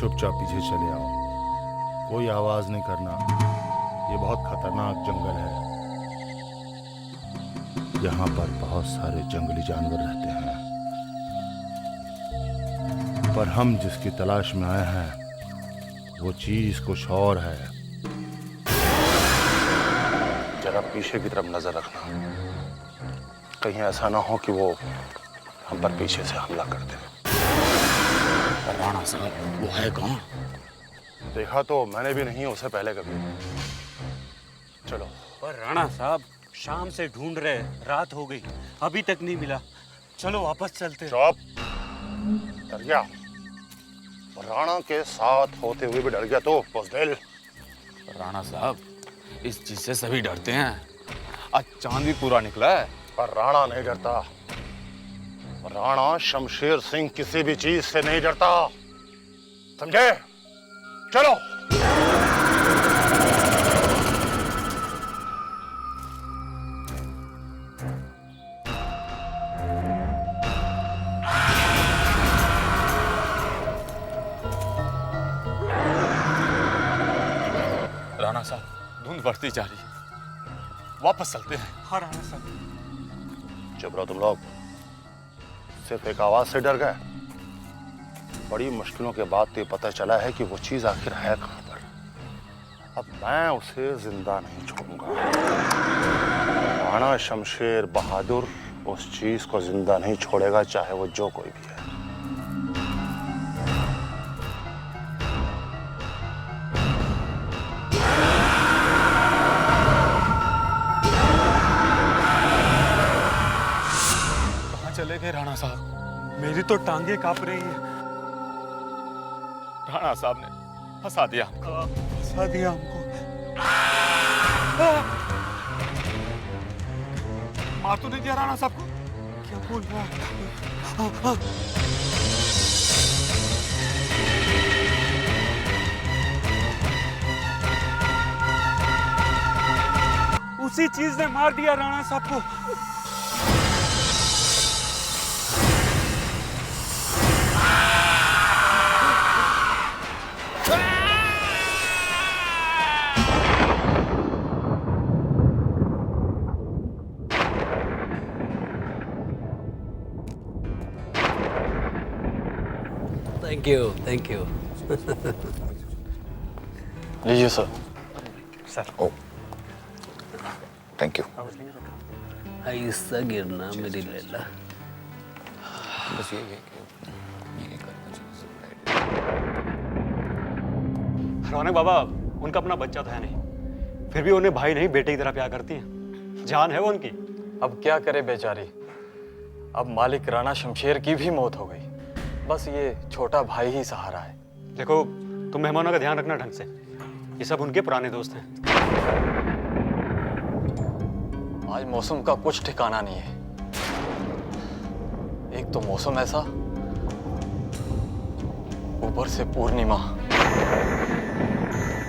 चुपचाप पीछे चले आओ, कोई आवाज नहीं करना। ये बहुत खतरनाक जंगल है, यहाँ पर बहुत सारे जंगली जानवर रहते हैं, पर हम जिसकी तलाश में आए हैं वो चीज कुछ और है। जरा पीछे की तरफ नजर रखना, कहीं ऐसा ना हो कि वो हम पर पीछे से हमला कर दे। राणा साहब, वो है कौन? देखा तो मैंने भी नहीं उसे पहले कभी। चलो। पर राणा साहब, शाम से ढूंढ रहे, रात हो गई, अभी तक नहीं मिला। चलो वापस चलते हैं। चुप। डर गया? राणा के साथ होते हुए भी डर गया तो बुज़दिल। राणा साहब, इस चीज से सभी डरते हैं। आज चांद भी पूरा निकला है। पर राणा नहीं डरता। राणा शमशेर सिंह किसी भी चीज से नहीं डरता, समझे? चलो। राणा साहब, धुंध बढ़ती जा रही है, वापस चलते हैं। हाँ राणा साहब। चुप रहो तुम लोग, सिर्फ एक आवाज से डर गए। बड़ी मुश्किलों के बाद तो ये पता चला है कि वो चीज आखिर है कहां पर। अब मैं उसे जिंदा नहीं छोड़ूंगा। राणा शमशेर बहादुर उस चीज को जिंदा नहीं छोड़ेगा, चाहे वो जो कोई भी है। चले गए राणा साहब? मेरी तो टांगे कांप रही है। राणा साहब ने फंसा दिया हमको। फंसा दिया हमको। मार तो नहीं दिया राणा साहब को? क्या बोल रहा है? उसी चीज ने मार दिया राणा साहब को। Thank you. लीजिए सर। सर। ओ, थैंक यू। ऐसा गिरना मेरी लैला। बस ये रौनक बाबा, उनका अपना बच्चा तो है नहीं, फिर भी उन्हें भाई नहीं बेटे की तरह प्यार करती हैं। जान है वो उनकी। अब क्या करे बेचारी, अब मालिक राणा शमशेर की भी मौत हो गई, बस ये छोटा भाई ही सहारा है। देखो, तुम मेहमानों का ध्यान रखना ढंग से, ये सब उनके पुराने दोस्त हैं। आज मौसम का कुछ ठिकाना नहीं है। एक तो मौसम ऐसा, ऊपर से पूर्णिमा,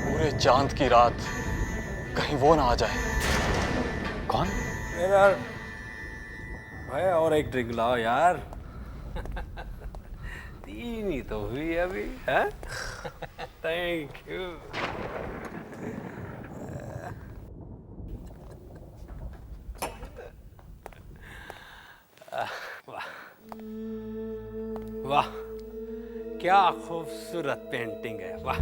पूरे चांद की रात, कहीं वो ना आ जाए। कौन? यार भाई, और एक ड्रिंक लाओ यार। तीन ही तो हुई अभी है। Thank you. वाह वाह, क्या खूबसूरत पेंटिंग है। वाह,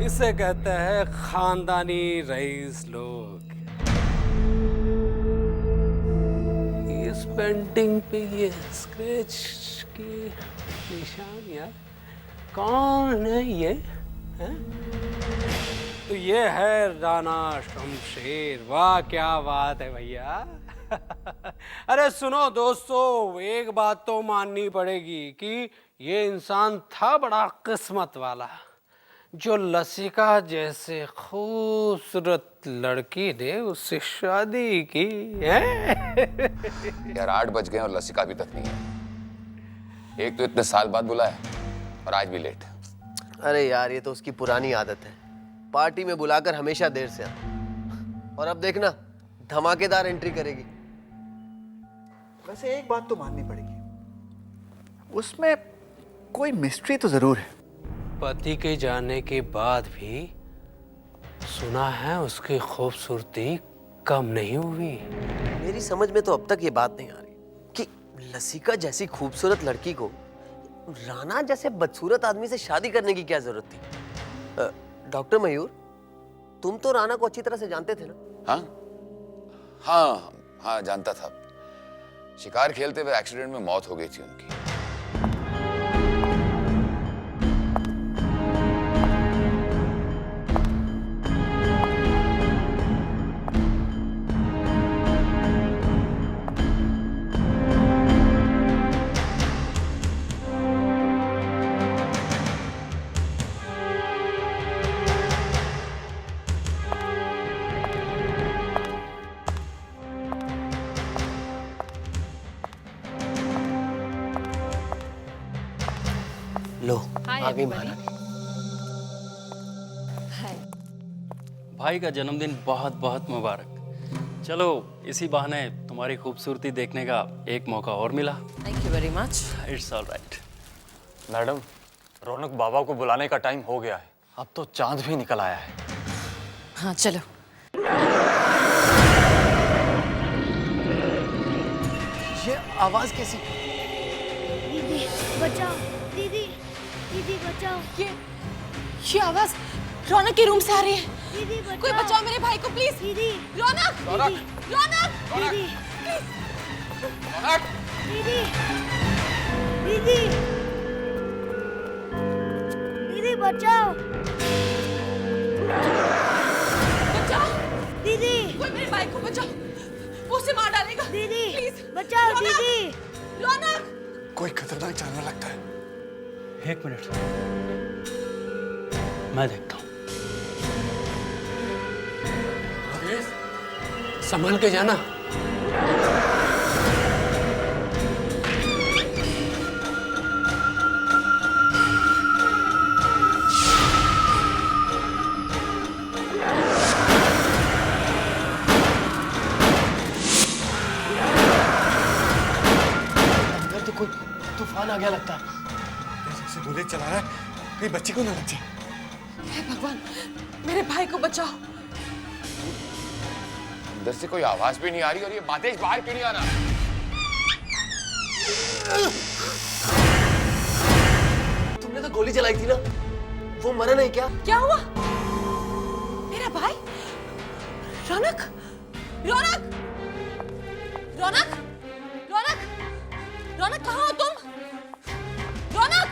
इसे कहते हैं खानदानी रईस लोग। इस पेंटिंग पे ये स्केच की निशान यार, कौन है ये? है? तो ये है राणा शमशेर। वाह, क्या बात है भैया। अरे सुनो दोस्तों, एक बात तो माननी पड़ेगी कि ये इंसान था बड़ा किस्मत वाला, जो लसिका जैसे खूबसूरत लड़की ने उससे शादी की है। यार 8 बज गए और लसिका अभी तक नहीं है। एक तो इतने साल बाद बुलाया और आज भी लेट। अरे यार, ये तो उसकी पुरानी आदत है, पार्टी में बुलाकर हमेशा देर से आता। और अब देखना, धमाकेदार एंट्री करेगी। वैसे एक बात तो माननी पड़ेगी, उसमें कोई मिस्ट्री तो जरूर है। पति के जाने के बाद भी सुना है उसकी खूबसूरती कम नहीं हुई। मेरी समझ में तो अब तक ये बात नहीं आ रही कि लसिका जैसी खूबसूरत लड़की को राणा जैसे बदसूरत आदमी से शादी करने की क्या जरूरत थी। डॉक्टर मयूर, तुम तो राणा को अच्छी तरह से जानते थे ना? हाँ हाँ हाँ, जानता था। शिकार खेलते हुए एक्सीडेंट में मौत हो गई थी उनकी। लो आ गई महारानी। भाई का जन्मदिन बहुत बहुत मुबारक। चलो इसी बहाने तुम्हारी खूबसूरती देखने का एक मौका और मिला। Thank you very much. It's all right. Madam, Raunak बाबा को बुलाने का टाइम हो गया है। अब तो चांद भी निकल आया है। हाँ चलो। ये आवाज कैसी? दीदी बचाओ, दीदी दीदी बचाओ, ये आवाज रौनक के रूम से आ रही है। दीदी बचाओ, कोई बचाओ मेरे भाई को प्लीज। दीदी रौनक, रौनक, रौनक, दीदी रौनक, दीदी दीदी दीदी बचाओ, बचाओ दीदी कोई मेरे भाई को बचाओ, वो उसे मार डालेगा। दीदी प्लीज बचाओ, रौनक! दीदी रौनक, कोई खतरनाक जानवर लगता है। एक मिनट, मैं देखता हूं। संभल के जाना। अंदर तो कोई तूफान आ गया लगता है। ऐसे बुलेट चला रहा है, कहीं बच्ची को ना लग जाए। हे भगवान, मेरे भाई को बचाओ। अंदर से कोई आवाज भी नहीं आ रही और ये मादेश बाहर क्यों नहीं आ रहा? तुमने तो गोली चलाई थी ना, वो मरा नहीं क्या? क्या हुआ? मेरा भाई? रौनक, रौनक, रौनक, रौनक, रौनक कहाँ हो तुम? रौनक,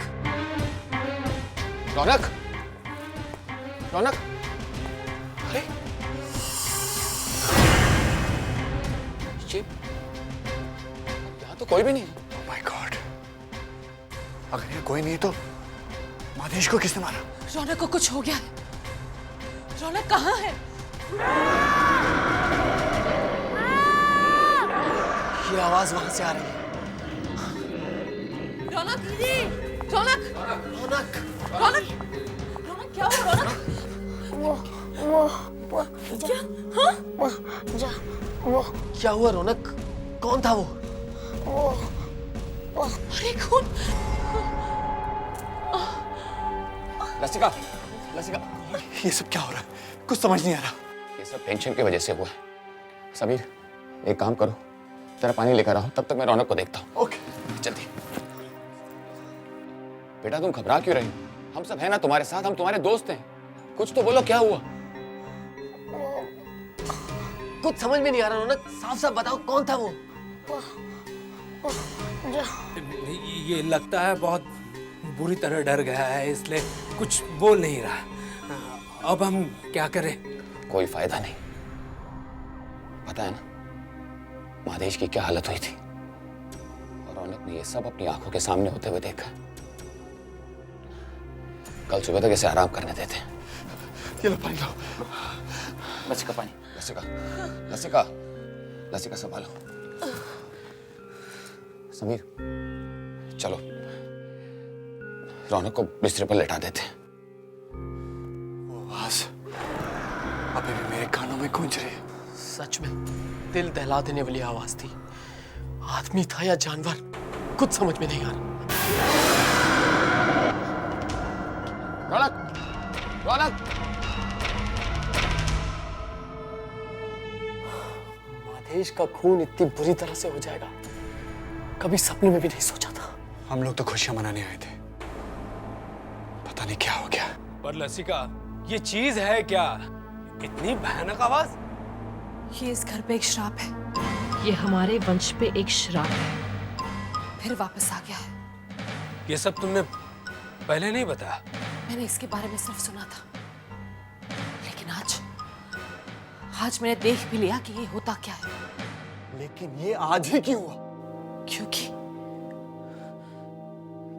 रौनक, रौनक, अरे ये यहाँ तो कोई भी नहीं है। Oh my God! अगर ये कोई नहीं तो मादेश को किसने मारा? रौनक को कुछ हो गया है। रौनक कहाँ है? ये आवाज वहां से आ रही है। रौनक दीदी, रौनक, रौनक, रौनक, रौनक क्या हुआ? रौनक वो क्या? हाँ? वो क्या हुआ रौनक? कौन था वो? अरे खून! लसिका, लसिका, ये सब क्या हो रहा है? कुछ समझ नहीं आ रहा। ये सब टेंशन की वजह से हुआ है। समीर, एक काम करो, तेरा पानी लेकर आओ, तब तक मैं रौनक को देखता हूँ। ओके। जल्दी। बेटा तुम घबरा क्यों रही हो? हम सब हैं ना तुम्हारे साथ, हम तुम्हारे दोस्त हैं। कुछ तो बोलो, क्या हुआ? कुछ समझ में नहीं आ रहा रौनक, साफ साफ बताओ कौन था वो? ये लगता है बहुत बुरी तरह डर गया है, इसलिए कुछ बोल नहीं रहा। अब हम क्या करें? कोई फायदा नहीं। पता है ना महादेश की क्या हालत हुई थी, और रौनक ने ये सब अपनी आंखों के सामने होते हुए देखा। कल सुबह तक इसे आराम करने देते। ये लो पानी लो। लसिका पानी, लसिका, लसिका, लसिका संभालो। समीर चलो रौनक को बिस्तर पर लेटा देते। वो आवाज अभी भी मेरे कानों में गूंज रही है। सच में दिल दहला देने वाली आवाज थी। आदमी था या जानवर, कुछ समझ में नहीं आ रहा। रौनक, रौनक। माधेश का खून इतनी बुरी तरह से हो जाएगा, कभी सपने में भी नहीं सोचा था। हम लोग तो खुशियां मनाने आए थे, पता नहीं क्या हो गया। पर लसिका, ये चीज है क्या? इतनी भयानक आवाज? ये इस घर पे एक श्राप है। ये हमारे वंश पे एक श्राप है। फिर वापस आ गया है। ये सब तुमने पहले नहीं बताया? मैंने इसके बारे में सिर्फ सुना था, लेकिन आज मैंने देख भी लिया कि ये होता क्या है। लेकिन ये आज ही क्यों हुआ?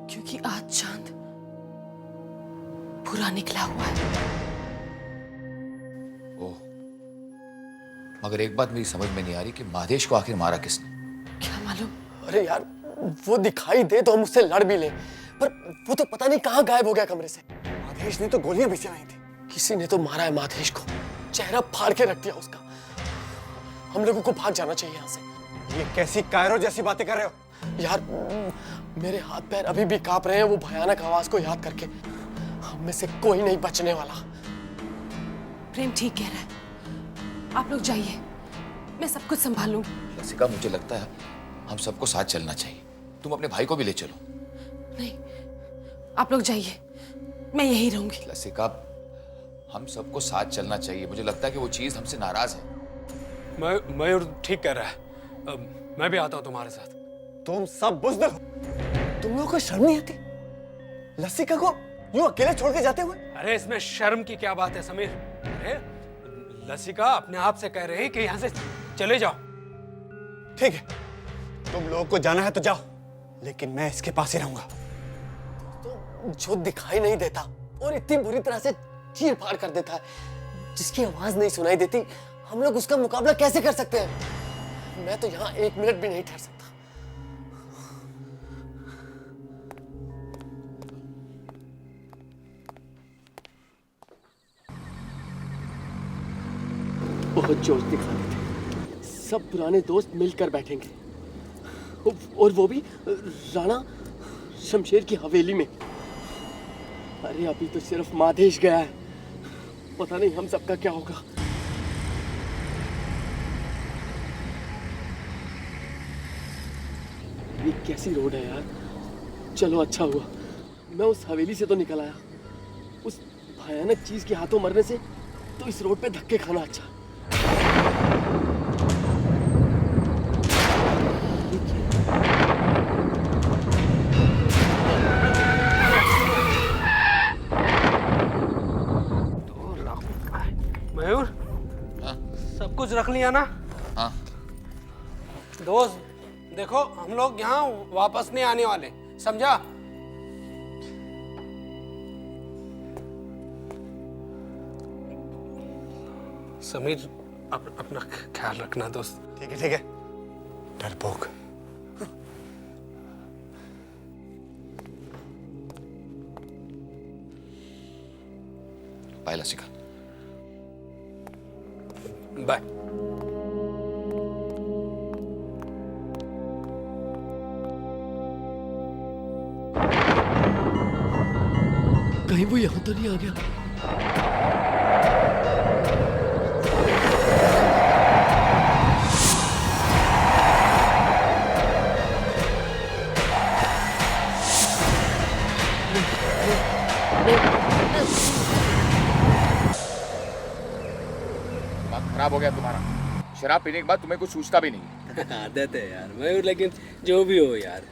क्योंकि आज चांद पूरा निकला हुआ है। ओह, मगर एक बात मेरी समझ में नहीं आ रही कि माधेश को आखिर मारा किसने? क्या मालूम? अरे यार, वो दिखाई दे तो हम उससे लड़ भी ले, पर वो तो पता नहीं कहाँ गायब हो गया कमरे से। माधेश ने तो गोलियां भी चलाई थी। किसी ने तो मारा है माधेश को, चेहरा फाड़ के रख दिया उसका। हम लोगों को भाग जाना चाहिए यहाँ से। ये कैसी कायरो जैसी बातें कर रहे हो? यार, मेरे हाथ पैर अभी भी कांप रहे हैं वो भयानक आवाज को याद करके। हम में से कोई नहीं बचने वाला। प्रेम ठीक कह रहा है, आप लोग जाइए, मैं सब कुछ संभाल लूंगी। लसिका, मुझे लगता है हम सबको साथ चलना चाहिए। तुम अपने भाई को भी ले चलो। नहीं, आप लोग जाइए, मैं यहीं रहूंगी। लसिका, हम सबको साथ चलना चाहिए। मुझे लगता है कि वो चीज हमसे नाराज है। मयूर ठीक कह रहा है। मैं भी आता हूँ तुम्हारे साथ। तुम सब बुज़दिल हो। तुम लोगों को शर्म नहीं आती लसिका को यूं अकेले छोड़ के जाते हुए? अरे इसमें शर्म की क्या बात है समीर? अरे लसिका अपने आप से कह रही कि यहाँ से चले जाओ। ठीक है, तुम लोगों को जाना है तो जाओ, लेकिन मैं इसके पास ही रहूंगा। तो जो दिखाई नहीं देता और इतनी बुरी तरह से चीर फाड़ कर देता है, जिसकी आवाज नहीं सुनाई देती, हम लोग उसका मुकाबला कैसे कर सकते हैं? मैं तो यहाँ 1 मिनट भी नहीं ठहर सकता। बहुत जोश दिखाने थे। सब पुराने दोस्त मिलकर बैठेंगे, और वो भी राणा शमशेर की हवेली में। अरे अभी तो सिर्फ माधेश गया है, पता नहीं हम सबका क्या होगा। ये कैसी रोड है यार? चलो अच्छा हुआ मैं उस हवेली से तो निकल आया। उस भयानक चीज के हाथों मरने से तो इस रोड पे धक्के खाना अच्छा। मयूर, सब कुछ रख लिया ना? हाँ। दोस्त देखो, हम लोग यहाँ वापस नहीं आने वाले, समझा? समीर, अपना ख्याल रखना दोस्त। ठीक है, ठीक है। डरपोक। बाय लसिका। बाय। कहीं वो यहाँ तो नहीं आ गया? खराब हो गया तुम्हारा। शराब पीने के बाद तुम्हें कुछ सूझता भी नहीं। आदत है यार मयूर, लेकिन जो भी हो यार,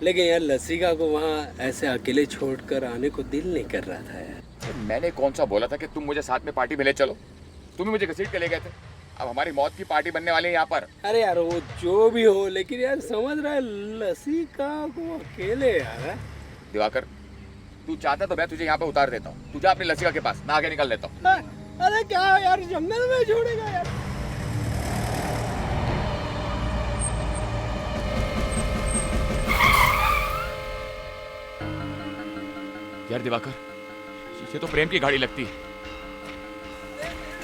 लेकिन यार लसिका को वहाँ ऐसे अकेले छोड़कर आने को दिल नहीं कर रहा था यार। मैंने कौन सा बोला था कि तुम मुझे साथ में पार्टी में ले चलो? तुम ही मुझे घसीट के ले गए थे। अब हमारी मौत की पार्टी बनने वाली है यहाँ पर। अरे यार वो जो भी हो, लेकिन यार समझ रहा है लसिका को अकेले यार। दिवाकर, तू चाहता तो मैं तुझे यहाँ पे उतार देता हूँ। तू जा अपनी लसिका के पास, मैं आगे निकल लेता हूँ। अरे क्या यार, जंगल में छोड़ेगा यार? यार दिवाकर, ये तो प्रेम की गाड़ी लगती है।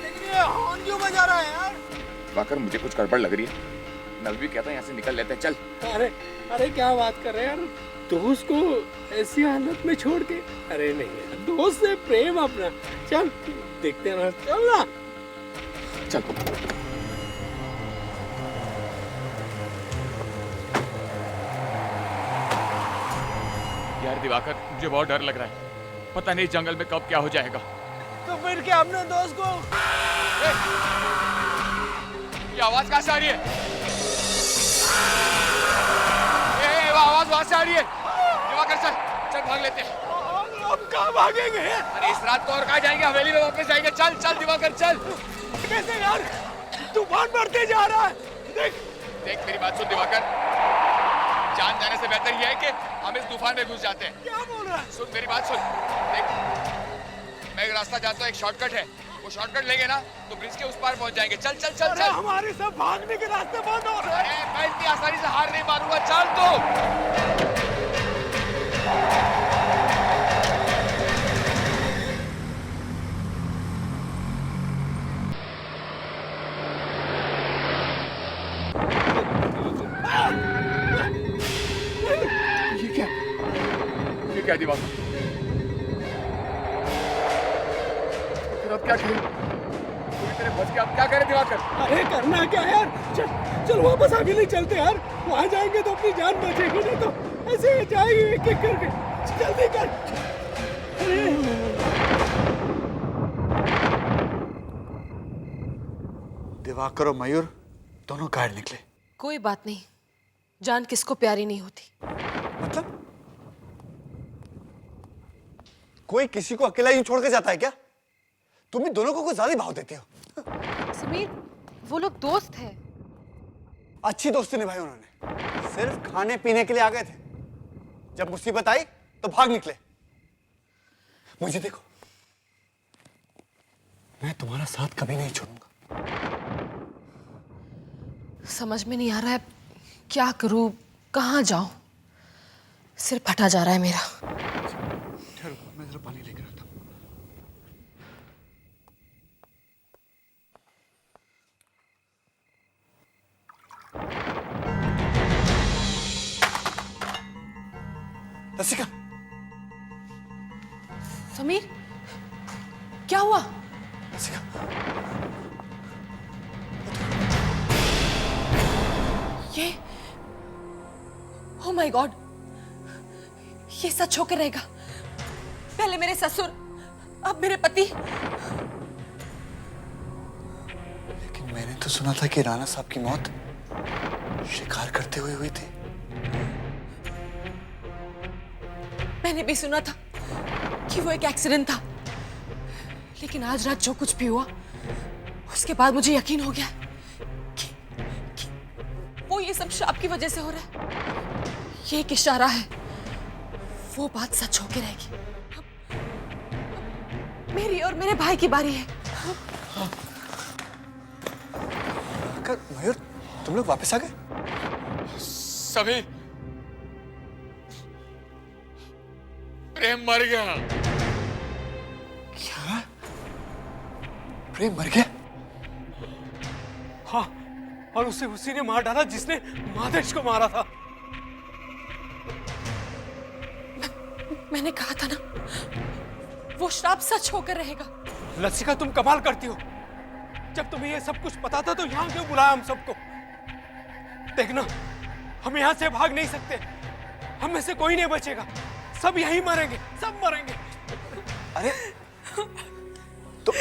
लेकिन ये हॉर्न क्यों बजा रहा है यार? दिवाकर, मुझे कुछ गड़बड़ लग रही है। मैं भी कहता हूँ यहाँ से निकल लेते हैं, चल। अरे अरे क्या बात कर रहे हैं यार, दोस्त को ऐसी हालत में छोड़ के? अरे नहीं यार, दोस्त से प्रेम अपना। चल देखते हैं ना, चल ना। चल। यार दिवाकर, मुझे बहुत डर लग रहा है, पता नहीं जंगल में कब क्या हो जाएगा। तो फिर क्या अपने दोस्त को? ये आवाज कहाँ से आ रही है? वो आवाज वहां से आ रही है। दिवाकर चल, चल भाग लेते हैं। अब कहाँ भागेंगे? अरे इस रात को और कहाँ जाएंगे, हवेली में वापस जाएंगे। चल चल दिवाकर चल। कैसे यार, तूफान बढ़ते जा रहा है। देख देख मेरी बात सुन दिवाकर, जान जाने से बेहतर यह है कि हम इस तूफान में घुस जाते हैं। क्या बोल रहा है? सुन मेरी बात सुन, देख मैं एक रास्ता जानता हूँ, एक शॉर्टकट है, वो शॉर्टकट लेंगे ना तो ब्रिज के उस पार पहुंच जाएंगे। चल चल चल चल। हमारे सब भागने के रास्ते बंद हो रहे हैं। मैं इतनी आसानी से हार नहीं मारूंगा, चल तू। ये क्या दिवाकर? फिर अब क्या करें? पूरी तरह फंस गया, अब क्या करें दिवाकर? अरे करना क्या यार, चल चल वापस आगे नहीं चलते यार, वहां जाएंगे तो अपनी जान बचेगी, नहीं तो ऐसे जाएंगे एक एक करके। जल्दी कर। दिवाकर और मयूर दोनों घायल निकले। कोई बात नहीं, जान किसको प्यारी नहीं होती। मतलब कोई किसी को अकेला यूं छोड़ के जाता है क्या? तुम इन दोनों को कुछ ज्यादा भाव देती हो। समीर, वो लोग दोस्त हैं। अच्छी दोस्ती निभाई उन्होंने, सिर्फ खाने पीने के लिए आ गए थे, जब मुसीबत आई तो भाग निकले। मुझे देखो, मैं तुम्हारा साथ कभी नहीं छोड़ूंगा। समझ में नहीं आ रहा है क्या करूं, कहां जाऊं, सिर फटा जा रहा है मेरा। ठहरो, मैं जरा पानी लेकर आता हूं। रसिका, समीर, क्या हुआ? रसिका, ये, ओह माय गॉड, ये सच होकर रहेगा। पहले मेरे ससुर, अब मेरे पति। लेकिन मैंने तो सुना था कि राणा साहब की मौत शिकार करते हुए हुई थी। मैंने भी सुना था कि वो एक एक्सीडेंट था, लेकिन आज रात जो कुछ भी हुआ उसके बाद मुझे यकीन हो गया कि वो ये सब श्राप की वजह से हो रहा है। ये एक इशारा है, वो बात सच होके रहेगी। अब मेरी और मेरे भाई की बारी है। मयूर, तुम लोग वापस आ गए? सभी प्रेम मर गया। क्या? प्रेम मर गया? हाँ, और उसे उसी ने मार डाला जिसने मादेश को मारा था। मैंने कहा था ना, वो श्राप सच होकर रहेगा। लसिका, तुम कमाल करती हो। जब तुम्हें ये सब कुछ पता था तो यहाँ क्यों बुलाया हम सबको? देखना, हम यहाँ से भाग नहीं सकते, हम में से कोई नहीं बचेगा, सब यहीं मरेंगे, सब मरेंगे। अरे तो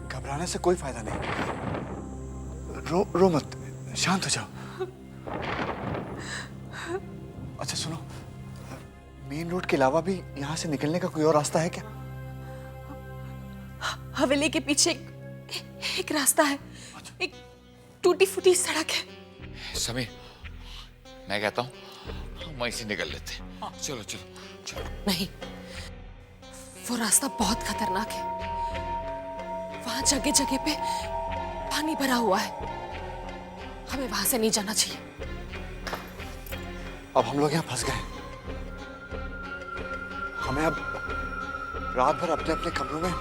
घबराने से कोई फायदा नहीं। रो मत, शांत हो जाओ। अच्छा सुनो, मेन रोड के अलावा भी यहाँ से निकलने का कोई और रास्ता है क्या? हवेली के पीछे एक रास्ता है, एक टूटी फूटी सड़क है। समीर, मैं कहता हूँ हम वहीं से निकल लेते हैं। चलो चलो चलो। नहीं, वो रास्ता बहुत खतरनाक है। वहां जगह जगह पे पानी भरा हुआ है, हमें वहां से नहीं जाना चाहिए। अब हम लोग यहाँ फंस गए, हमें अब रात भर अपने अपने कमरों में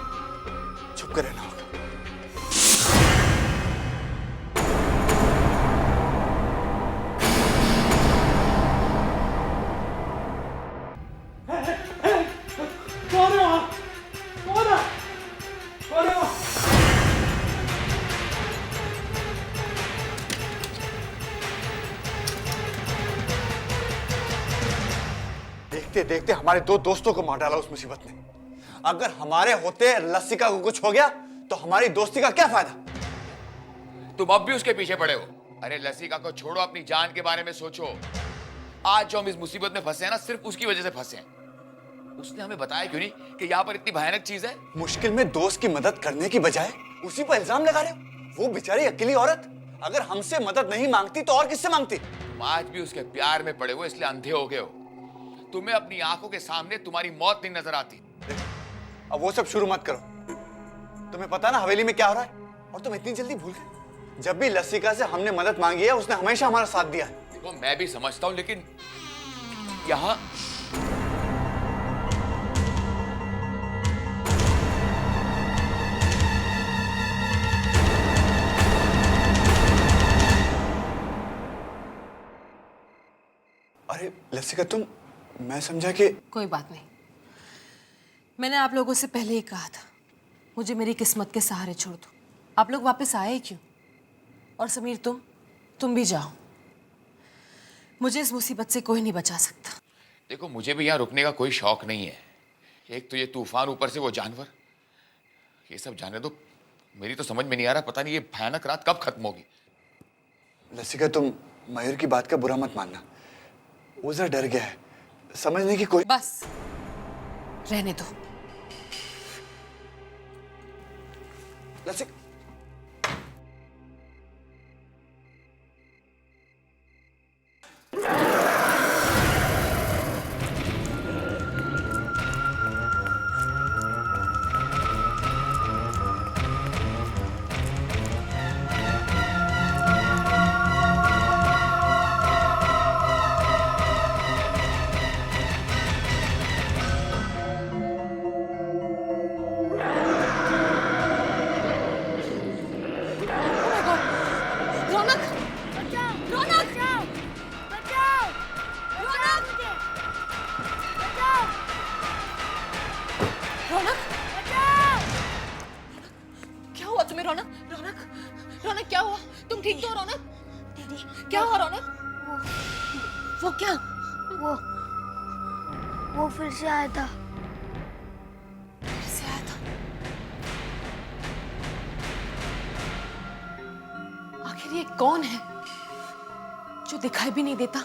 छुप कर रहना होगा। देखते देखते हमारे 2 दोस्तों को मार डाला उस मुसीबत ने। अगर हमारे होते लसिका को कुछ हो गया तो हमारी दोस्ती का क्या फायदा? तुम अब भी उसके पीछे पड़े हो। अरे लसिका को छोड़ो, अपनी जान के बारे में सोचो। आज जो हम इस मुसीबत में फंसे हैं ना, सिर्फ उसकी वजह से फंसे हैं। उसने हमें बताया क्यों नहीं कि यहाँ पर इतनी भयानक चीज है? मुश्किल में दोस्त की मदद करने की बजाय उसी पर इल्जाम लगा रहे हो। वो बेचारी अकेली औरत अगर हमसे मदद नहीं मांगती तो और किससे मांगती? तुम आज भी उसके प्यार में पड़े हो, इसलिए अंधे हो गए हो। तुम्हें अपनी आंखों के सामने तुम्हारी मौत नहीं नजर आती। अब वो सब शुरू मत करो। तुम्हें पता ना हवेली में क्या हो रहा है, और तुम इतनी जल्दी भूल गए। जब भी लसिका से हमने मदद मांगी है उसने हमेशा हमारा साथ दिया है। देखो मैं भी समझता हूं, लेकिन यहाँ अरे लसिका मैं समझा कि कोई बात नहीं, मैंने आप लोगों से पहले ही कहा था मुझे मेरी किस्मत के सहारे छोड़ दो। आप लोग वापस आए क्यों? और समीर तुम भी जाओ, मुझे इस मुसीबत से कोई नहीं बचा सकता। देखो मुझे भी यहाँ रुकने का कोई शौक नहीं है। एक तो ये तूफान, ऊपर से वो जानवर, ये सब जाने दो। मेरी तो समझ में नहीं आ रहा, पता नहीं ये भयानक रात कब खत्म होगी। लसिका तुम मयूर की बात का बुरा मत मानना, वो जरा डर गया है, समझने की कोई। बस रहने दो। लसिका वो फिर से आया था। आखिर ये कौन है जो दिखाई भी नहीं देता?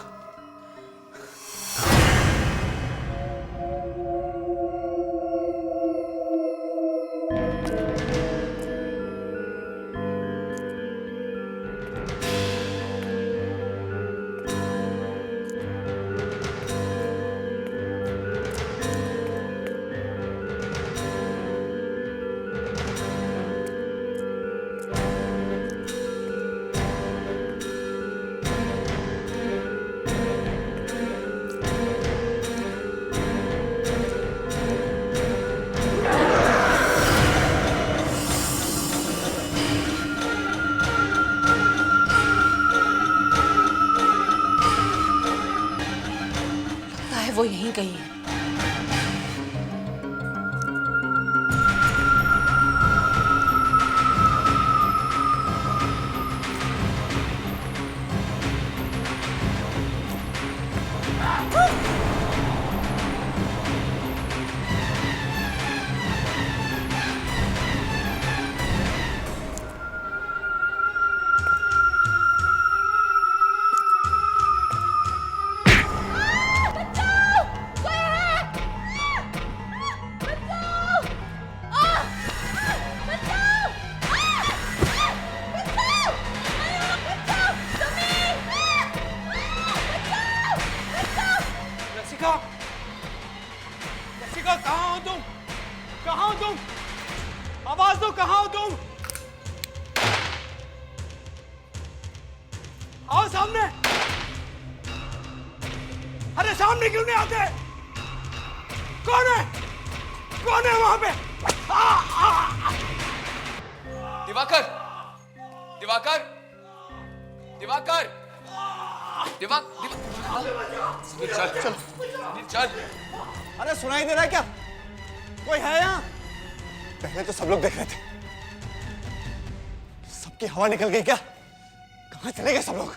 वो यहीं कहीं है। लसिका कहाँ हो तुम? कहाँ हो तुम? आवाज दो, कहाँ हो तुम? आओ सामने। अरे सामने क्यों नहीं आते? कौन है? कौन है वहां पे? दिवाकर, दिवाकर, दिवाकर, चल चल चल। अरे सुनाई दे रहा है क्या? कोई है यहाँ? पहले तो सब लोग देख रहे थे, सबकी हवा निकल गई क्या? कहाँ चले गए सब लोग?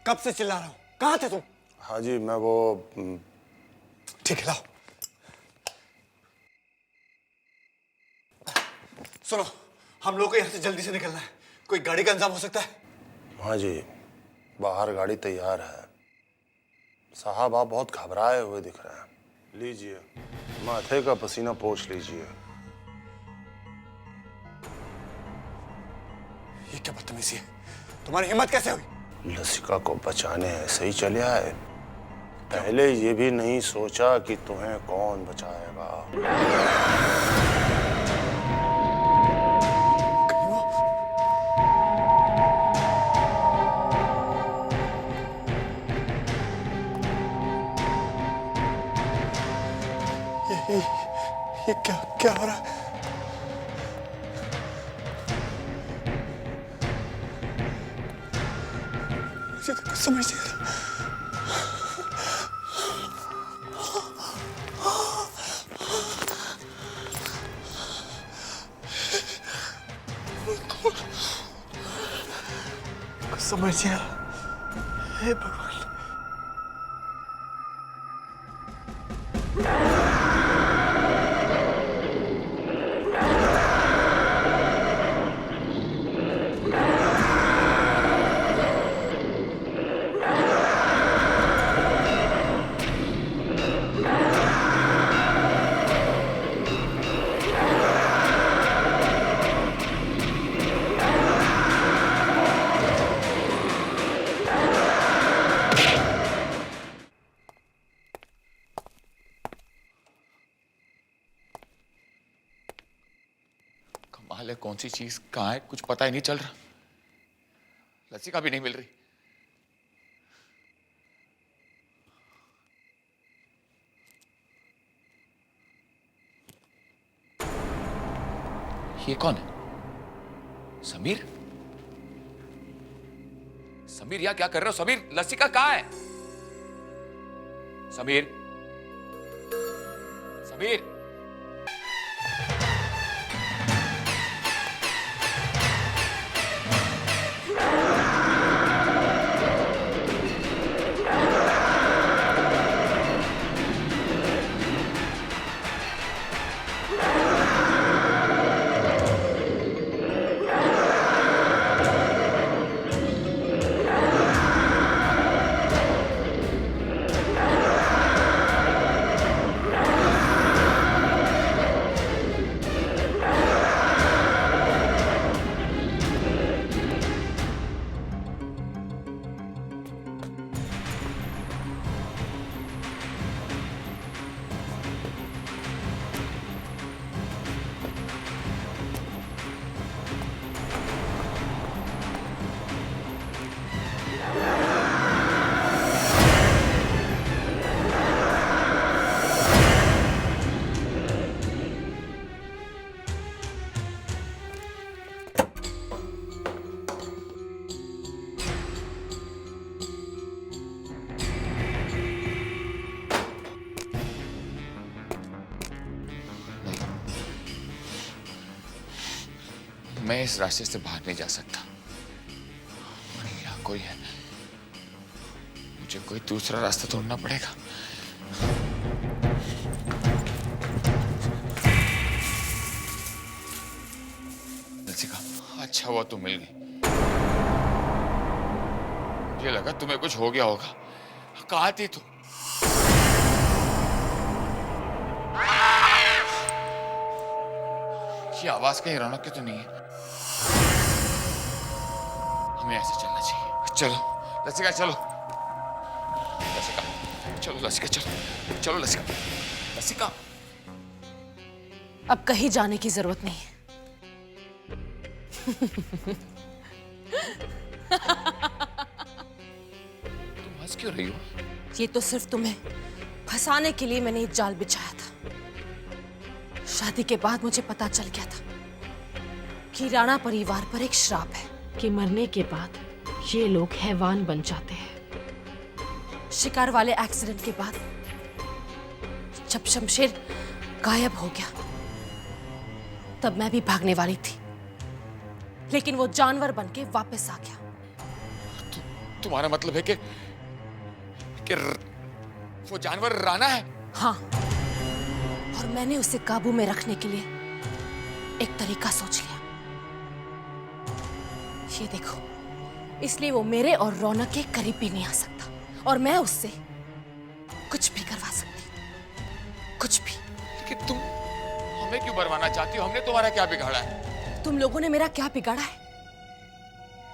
कब से चिल्ला रहा हूँ, कहाँ थे तुम? हाँ जी, मैं वो ठीक है, लाओ। सुनो, हम लोग को यहाँ से जल्दी से निकलना है। कोई गाड़ी का इंतजाम हो सकता है? हाँ जी, बाहर गाड़ी तैयार है। साहब आप बहुत घबराए हुए दिख रहे हैं। लीजिए, माथे का पसीना पोंछ लीजिए। ये क्या बदतमीजी है? तुम्हारी हिम्मत कैसे हुई? लसिका को बचाने ऐसे ही चले आए। पहले ये भी नहीं सोचा कि तुम्हें कौन बचाएगा। ये क्या हो रहा है? मुझे तो कुछ समझ नहीं आ रहा। कुछ समझ नहीं आ रहा। हे भगवान। कमाल है, कौन सी चीज कहाँ है कुछ पता ही नहीं चल रहा। लसिका भी नहीं मिल रही। ये कौन है? समीर? समीर यहाँ क्या कर रहे हो? समीर, लसिका कहाँ है? समीर, समीर, मैं इस रास्ते से बाहर नहीं जा सकता। यहाँ कोई है, मुझे कोई दूसरा रास्ता ढूंढना पड़ेगा। लसिका, अच्छा हुआ तुम मिल गई। मुझे लगा तुम्हें कुछ हो गया होगा। कहाँ थी तुम? ये आवाज कहीं रौनक की तो नहीं है? हमें ऐसे चलना चाहिए। चलो लसिका, चलो लसिका, चलो लसिका, चलो चलो लसिका, लसिका। अब कहीं जाने की जरूरत नहीं है। तुम हंस क्यों रही हो? ये तो सिर्फ तुम्हें फंसाने के लिए मैंने एक जाल बिछाया था। शादी के बाद मुझे पता चल गया था कि राणा परिवार पर एक श्राप है कि मरने के बाद ये लोग हैवान बन जाते हैं। शिकार वाले एक्सीडेंट के बाद जब शमशेर गायब हो गया तब मैं भी भागने वाली थी, लेकिन वो जानवर बनके वापस आ गया। तुम्हारा मतलब है कि वो जानवर राणा है? हाँ, और मैंने उसे काबू में रखने के लिए एक तरीका सोच लिया। ये देखो, इसलिए वो मेरे और रौनक के करीब भी नहीं आ सकता और मैं उससे कुछ भी करवा सकती, कुछ भी। लेकिन तुम हमें क्यों मरवाना चाहती हो? हमने तुम्हारा क्या बिगाड़ा है? तुम लोगों ने मेरा क्या बिगाड़ा है?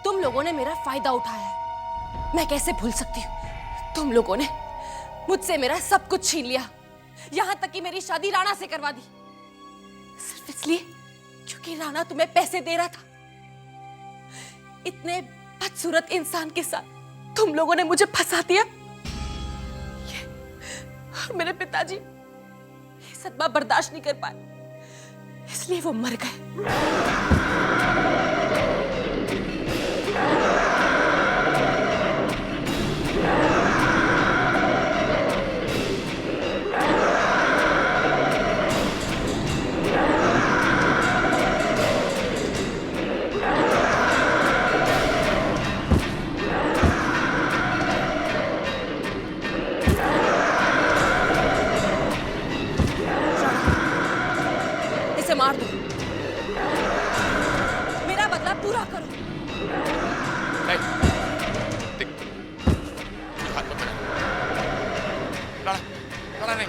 तुम लोगों ने मेरा फायदा उठाया है। मैं कैसे भूल सकती हूँ? तुम लोगों ने मुझसे मेरा सब कुछ छीन लिया, यहां तक कि मेरी शादी राणा से करवा दी, सिर्फ इसलिए क्योंकि राणा तुम्हें पैसे दे रहा था। इतने बदसूरत इंसान के साथ तुम लोगों ने मुझे फंसा दिया। मेरे पिताजी ये सदमा बर्दाश्त नहीं कर पाए, इसलिए वो मर गए। इसे मार दो, मेरा बदला पूरा करो। नहीं, हाथ मत लगाना। राणा, राणा नहीं,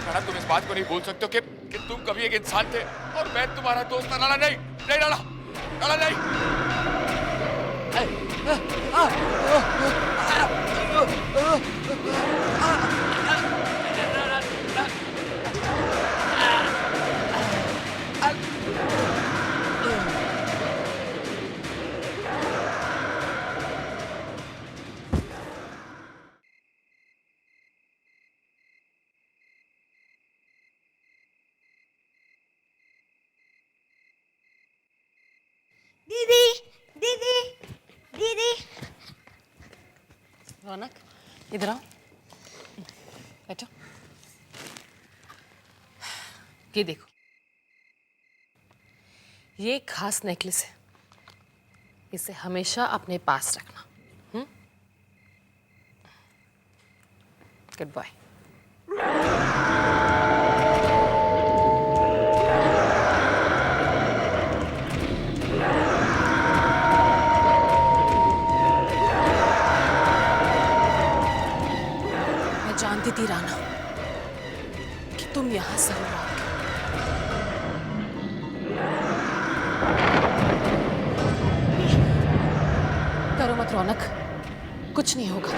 राणा तुम इस बात को नहीं बोल सकते हो कि तुम कभी एक इंसान थे और मैं तुम्हारा दोस्त था। राणा नहीं, नहीं राणा, राणा नहीं। दीदी, दीदी, दीदी। रौनक, इधर आओ, बैठो। ये देखो, ये खास नेकलेस है, इसे हमेशा अपने पास रखना। Goodbye. जानती थी राणा कि तुम यहां जरूर आओगे। करो मत रौनक, कुछ नहीं होगा।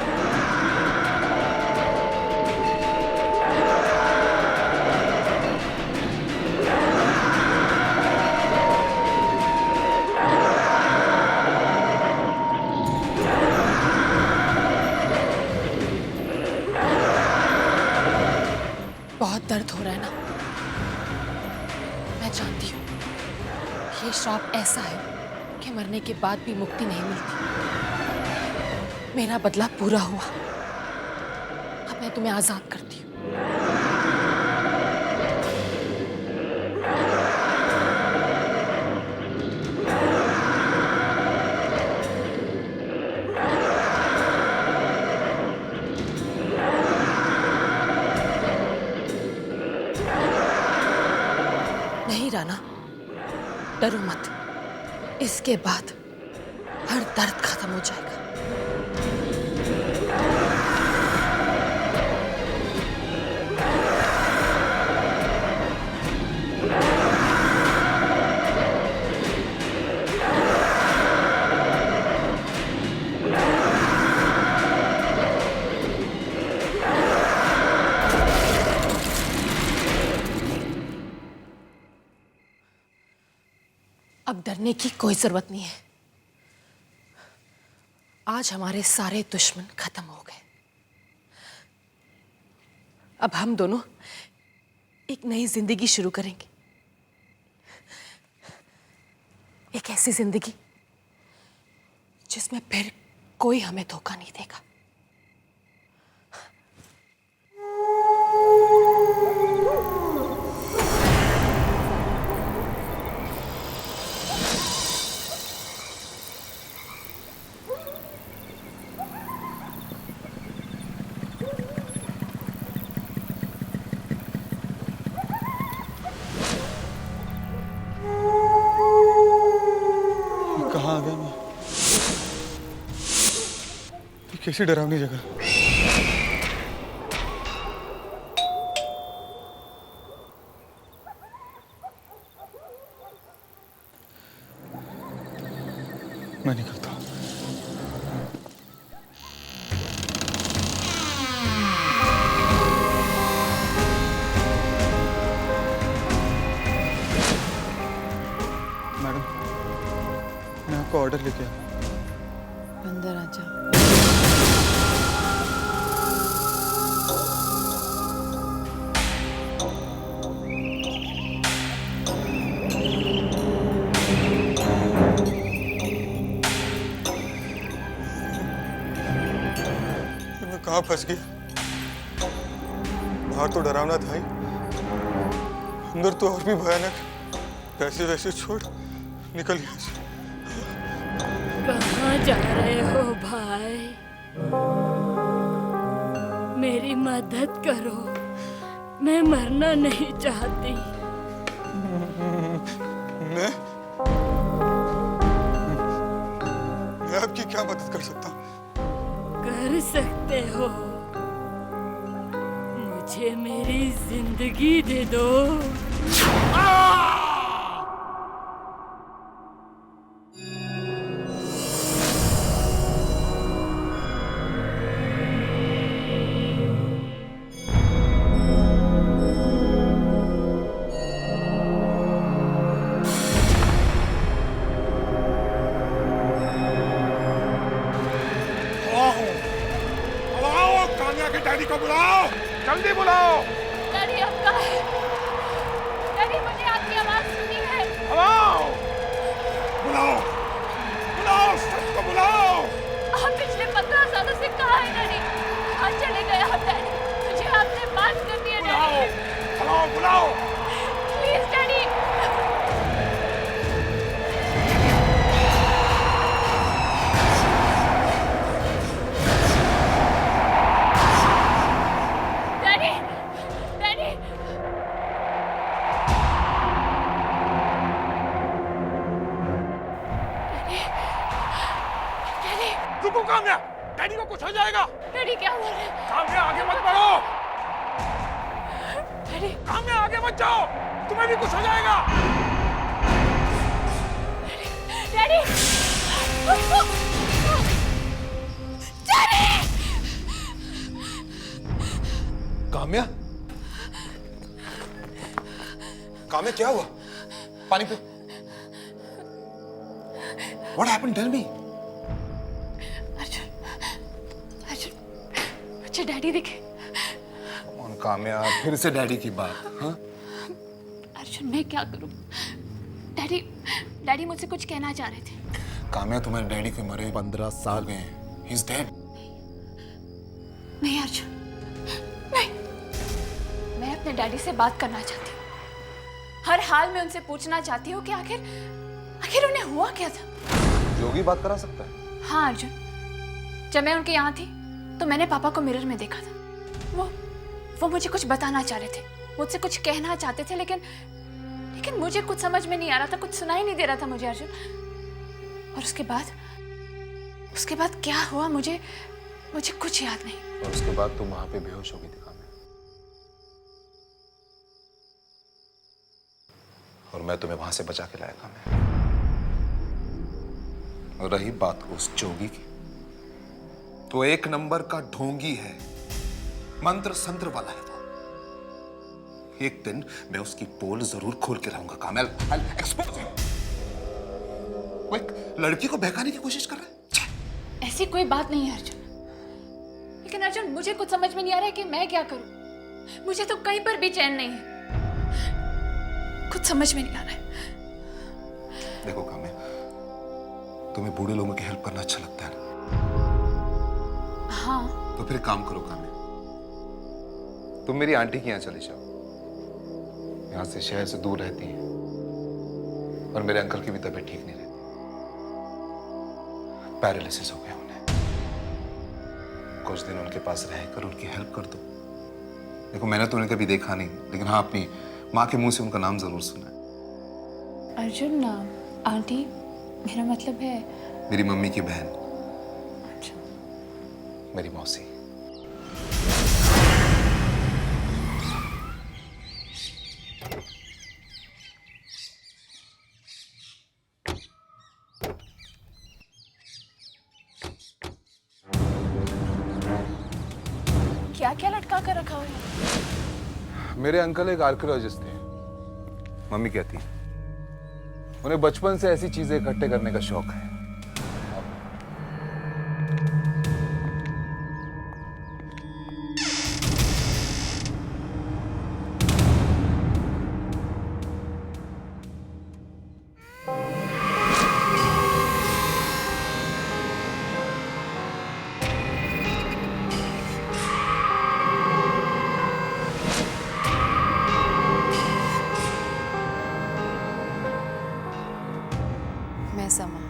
बहुत दर्द हो रहा है ना? मैं जानती हूँ ये श्राप ऐसा है कि मरने के बाद भी मुक्ति नहीं मिलती। मेरा बदला पूरा हुआ, अब मैं तुम्हें आजाद करती हूँ। नहीं राणा, डरो मत, इसके बाद हर दर्द खत्म हो जाएगा। अब डरने की कोई जरूरत नहीं है। आज हमारे सारे दुश्मन खत्म हो गए। अब हम दोनों एक नई जिंदगी शुरू करेंगे, एक ऐसी जिंदगी जिसमें फिर कोई हमें धोखा नहीं देगा। कैसी डरावनी जगह। मैं निकलता हूँ। मैडम, मैं आपको ऑर्डर लेके आया। अंदर आजा। मैं कहाँ फंस गई? बाहर तो डरावना था ही, अंदर तो और भी भयानक। पैसे वैसे छोड़, निकल यहाँ से। कहाँ जा रहे हो भाई? मेरी मदद करो, मैं मरना नहीं चाहती। मैं आपकी क्या मदद कर सकता हूँ? कर सकते हो, मुझे मेरी जिंदगी दे दो। डैडी को बुलाओ, जल्दी बुलाओ। डैडी अब कहाँ है? डैडी मुझे आपकी आवाज सुनी है। बुलाओ, बुलाओ, बुलाओ, सबको बुलाओ। आप पिछले 15 सालों से कहाँ हैं डैडी? कहाँ चले गए आप डैडी? मुझे आपसे बात करनी है डैडी। बुलाओ, बुलाओ। Please daddy. रुको काम्या, डैडी को कुछ हो जाएगा। डैडी क्या बोल रहे हैं? काम्या आगे मत बढ़ो। डैडी, काम्या आगे मत जाओ, तुम्हें भी कुछ हो जाएगा। Daddy, daddy. काम्या, काम्या क्या हुआ? पानी पे। What happened? Tell me. मुझे डैडी दिखे। कौन काम्या, फिर से डैडी की बात? हाँ? अर्जुन, मैं क्या करूं? डैडी, डैडी मुझसे कुछ कहना चाह रहे थे। काम्या, तुम्हारे डैडी के मरे 15 साल गए हैं। He's dead. नहीं अर्जुन, नहीं। मैं अपने डैडी से बात करना चाहती हूँ। हर हाल में उनसे पूछना चाहती हूँ कि आखिर उन्हें हुआ क्या था। जोगी बात करा सकता है? हाँ अर्जुन, जब मैं उनके यहाँ थी तो मैंने पापा को मिरर में देखा था। वो मुझे कुछ बताना चाह रहे थे, मुझसे कुछ कहना चाहते थे, लेकिन मुझे कुछ समझ में नहीं आ रहा था, कुछ सुनाई नहीं दे रहा था मुझे अर्जुन। और उसके बाद क्या हुआ मुझे कुछ याद नहीं। और उसके बाद तुम वहां पे बेहोश हो गई थी काम्या, और मैं तुम्हें वहां से बचा के लाया काम्या। और रही बात उस जोगी की, तो एक नंबर का ढोंगी है, मंत्र संत्र वाला है वो। एक दिन मैं उसकी पोल जरूर खोल के रहूंगा काम्या। I'll expose him. वो एक लड़की को बहकाने की कोशिश कर रहा है। ऐसी कोई बात नहीं है अर्जुन, लेकिन अर्जुन मुझे कुछ समझ में नहीं आ रहा है कि मैं क्या करूं। मुझे तो कहीं पर भी चैन नहीं है, कुछ समझ में नहीं आ रहा है। देखो काम्या, तुम्हें बूढ़े लोगों की हेल्प करना अच्छा लगता है ना? हाँ। तो फिर काम करो काम्या, तुम मेरी आंटी के यहाँ चले जाओ। यहाँ से शहर से दूर रहती है, और मेरे अंकल की भी तबीयत ठीक नहीं रहती, पैरालिसिस हो गया उन्हें। कुछ दिन उनके पास रहकर उनकी हेल्प कर दो। देखो मैंने तो उन्हें कभी देखा नहीं, लेकिन हाँ अपनी माँ के मुंह से उनका नाम जरूर सुना है। अर्जुन, आंटी मेरा मतलब है मेरी मम्मी की बहन। मेरी मौसी। क्या क्या लटका कर रखा हुआ है? मेरे अंकल एक आर्कियोलॉजिस्ट थे। मम्मी कहती उन्हें बचपन से ऐसी चीजें इकट्ठे करने का शौक है। मैं समा।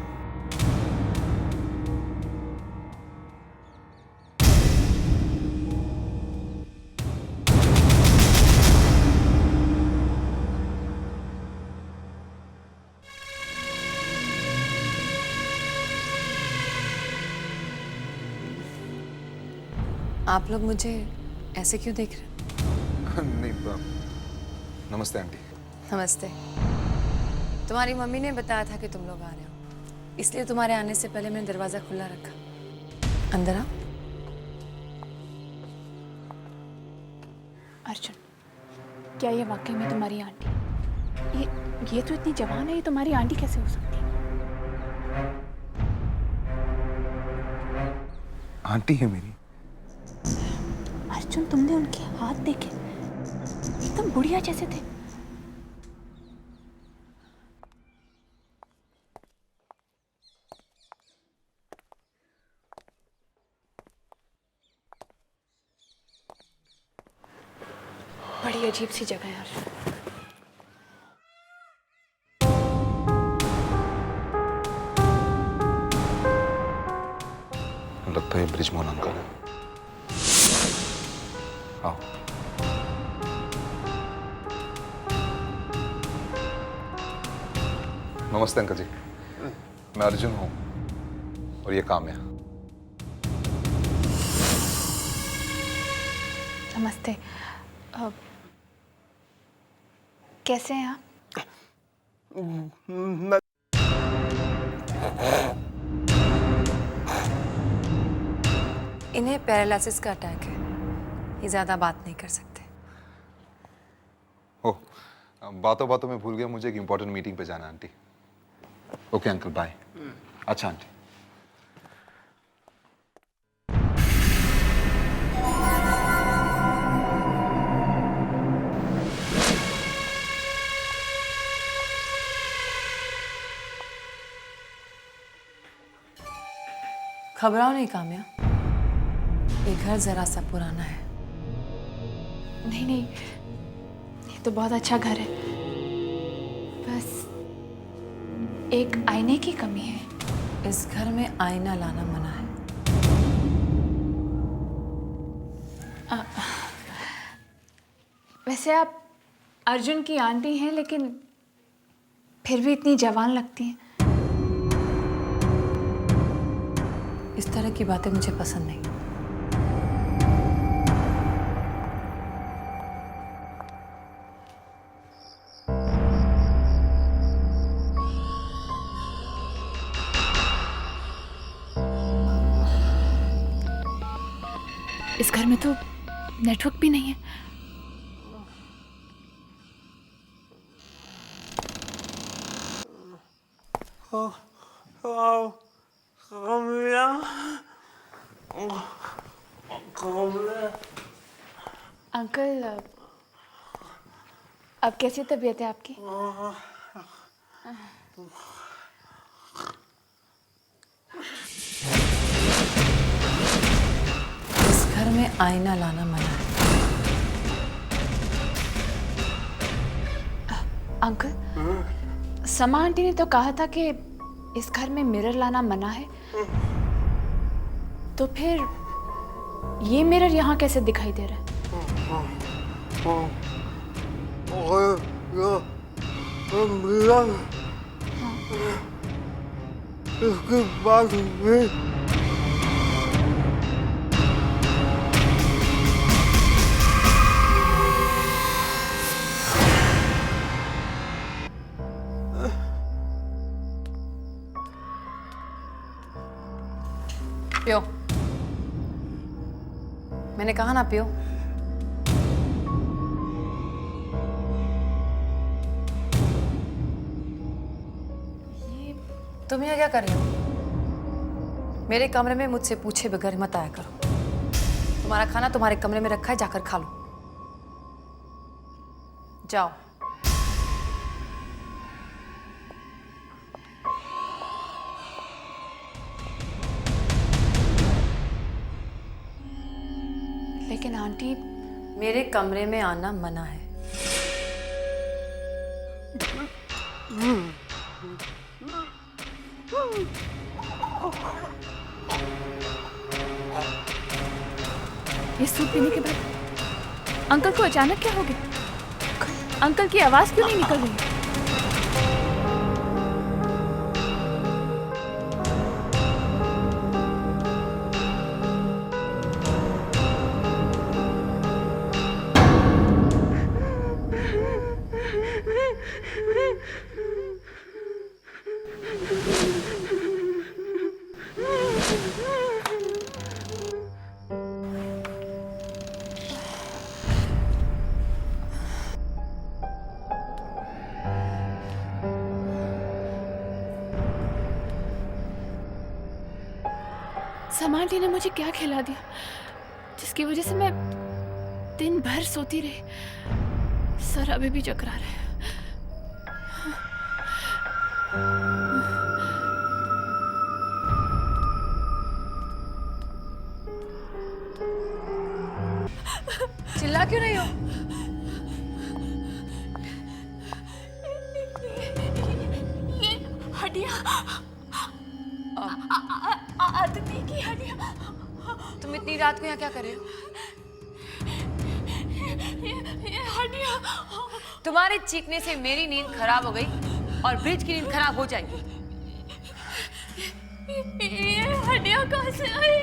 आप लोग मुझे ऐसे क्यों देख रहे हैं? नहीं नमस्ते आंटी। नमस्ते। तुम्हारी मम्मी ने बताया था कि तुम लोग आ रहे हो, इसलिए तुम्हारे आने से पहले मैंने दरवाजा खुला रखा। अंदर आओ। अर्जुन, क्या ये वाकई में तुम्हारी आंटी? ये तो इतनी जवान है, ये तुम्हारी आंटी कैसे हो सकती है? आंटी है मेरी। अर्जुन, तुमने उनके हाथ देखे, एकदम बुढ़िया जैसे थे। बड़ी अजीब सी जगह है यार। लगता है ब्रिजमोहन अंकल है। आओ। नमस्ते अंकल जी, मैं अर्जुन हूँ और ये काम्या। नमस्ते। कैसे हैं आप? इन्हें पैरालिसिस का अटैक है, ये ज्यादा बात नहीं कर सकते। ओह, बातों बातों में भूल गया, मुझे एक इंपॉर्टेंट मीटिंग पे जाना आंटी। Okay uncle, bye. अच्छा आंटी। घबराओ नहीं काम्या, ये घर जरा सा पुराना है। नहीं नहीं, ये तो बहुत अच्छा घर है, बस एक आईने की कमी है। इस घर में आईना लाना मना है। वैसे आप अर्जुन की आंटी हैं, लेकिन फिर भी इतनी जवान लगती हैं। इस तरह की बातें मुझे पसंद नहीं। इस घर में तो नेटवर्क भी नहीं है। अंकल, अब कैसी तबीयत है आपकी? इस घर में आईना लाना मना है। अंकल, समा आंटी ने तो कहा था कि इस घर में मिरर लाना मना है, तो फिर ये मिरर यहाँ कैसे दिखाई दे रहा है? इसके बाद मैंने कहा ना पियो। ये तुम यहाँ क्या कर रही हो? मेरे कमरे में मुझसे पूछे बगैर मत आया करो। तुम्हारा खाना तुम्हारे कमरे में रखा है, जाकर खा लो। जाओ। लेकिन आंटी, मेरे कमरे में आना मना है। ये सूप पीने के बाद अंकल को अचानक क्या हो गया? अंकल की आवाज क्यों नहीं निकल रही? समांटी ने मुझे क्या खिला दिया जिसकी वजह से मैं दिन भर सोती रही? सर अभी भी चकरा रहे हैं। चिल्ला क्यों रही हो? ये हड्डियां, आदमी की हड्डियां। तुम इतनी रात को यहाँ क्या कर रहे हो? ये हड्डियां। तुम्हारे चीखने से मेरी नींद खराब हो गई और ब्रिज की नींद खराब हो जाएगी। ये हड्डियां कहाँ से आई?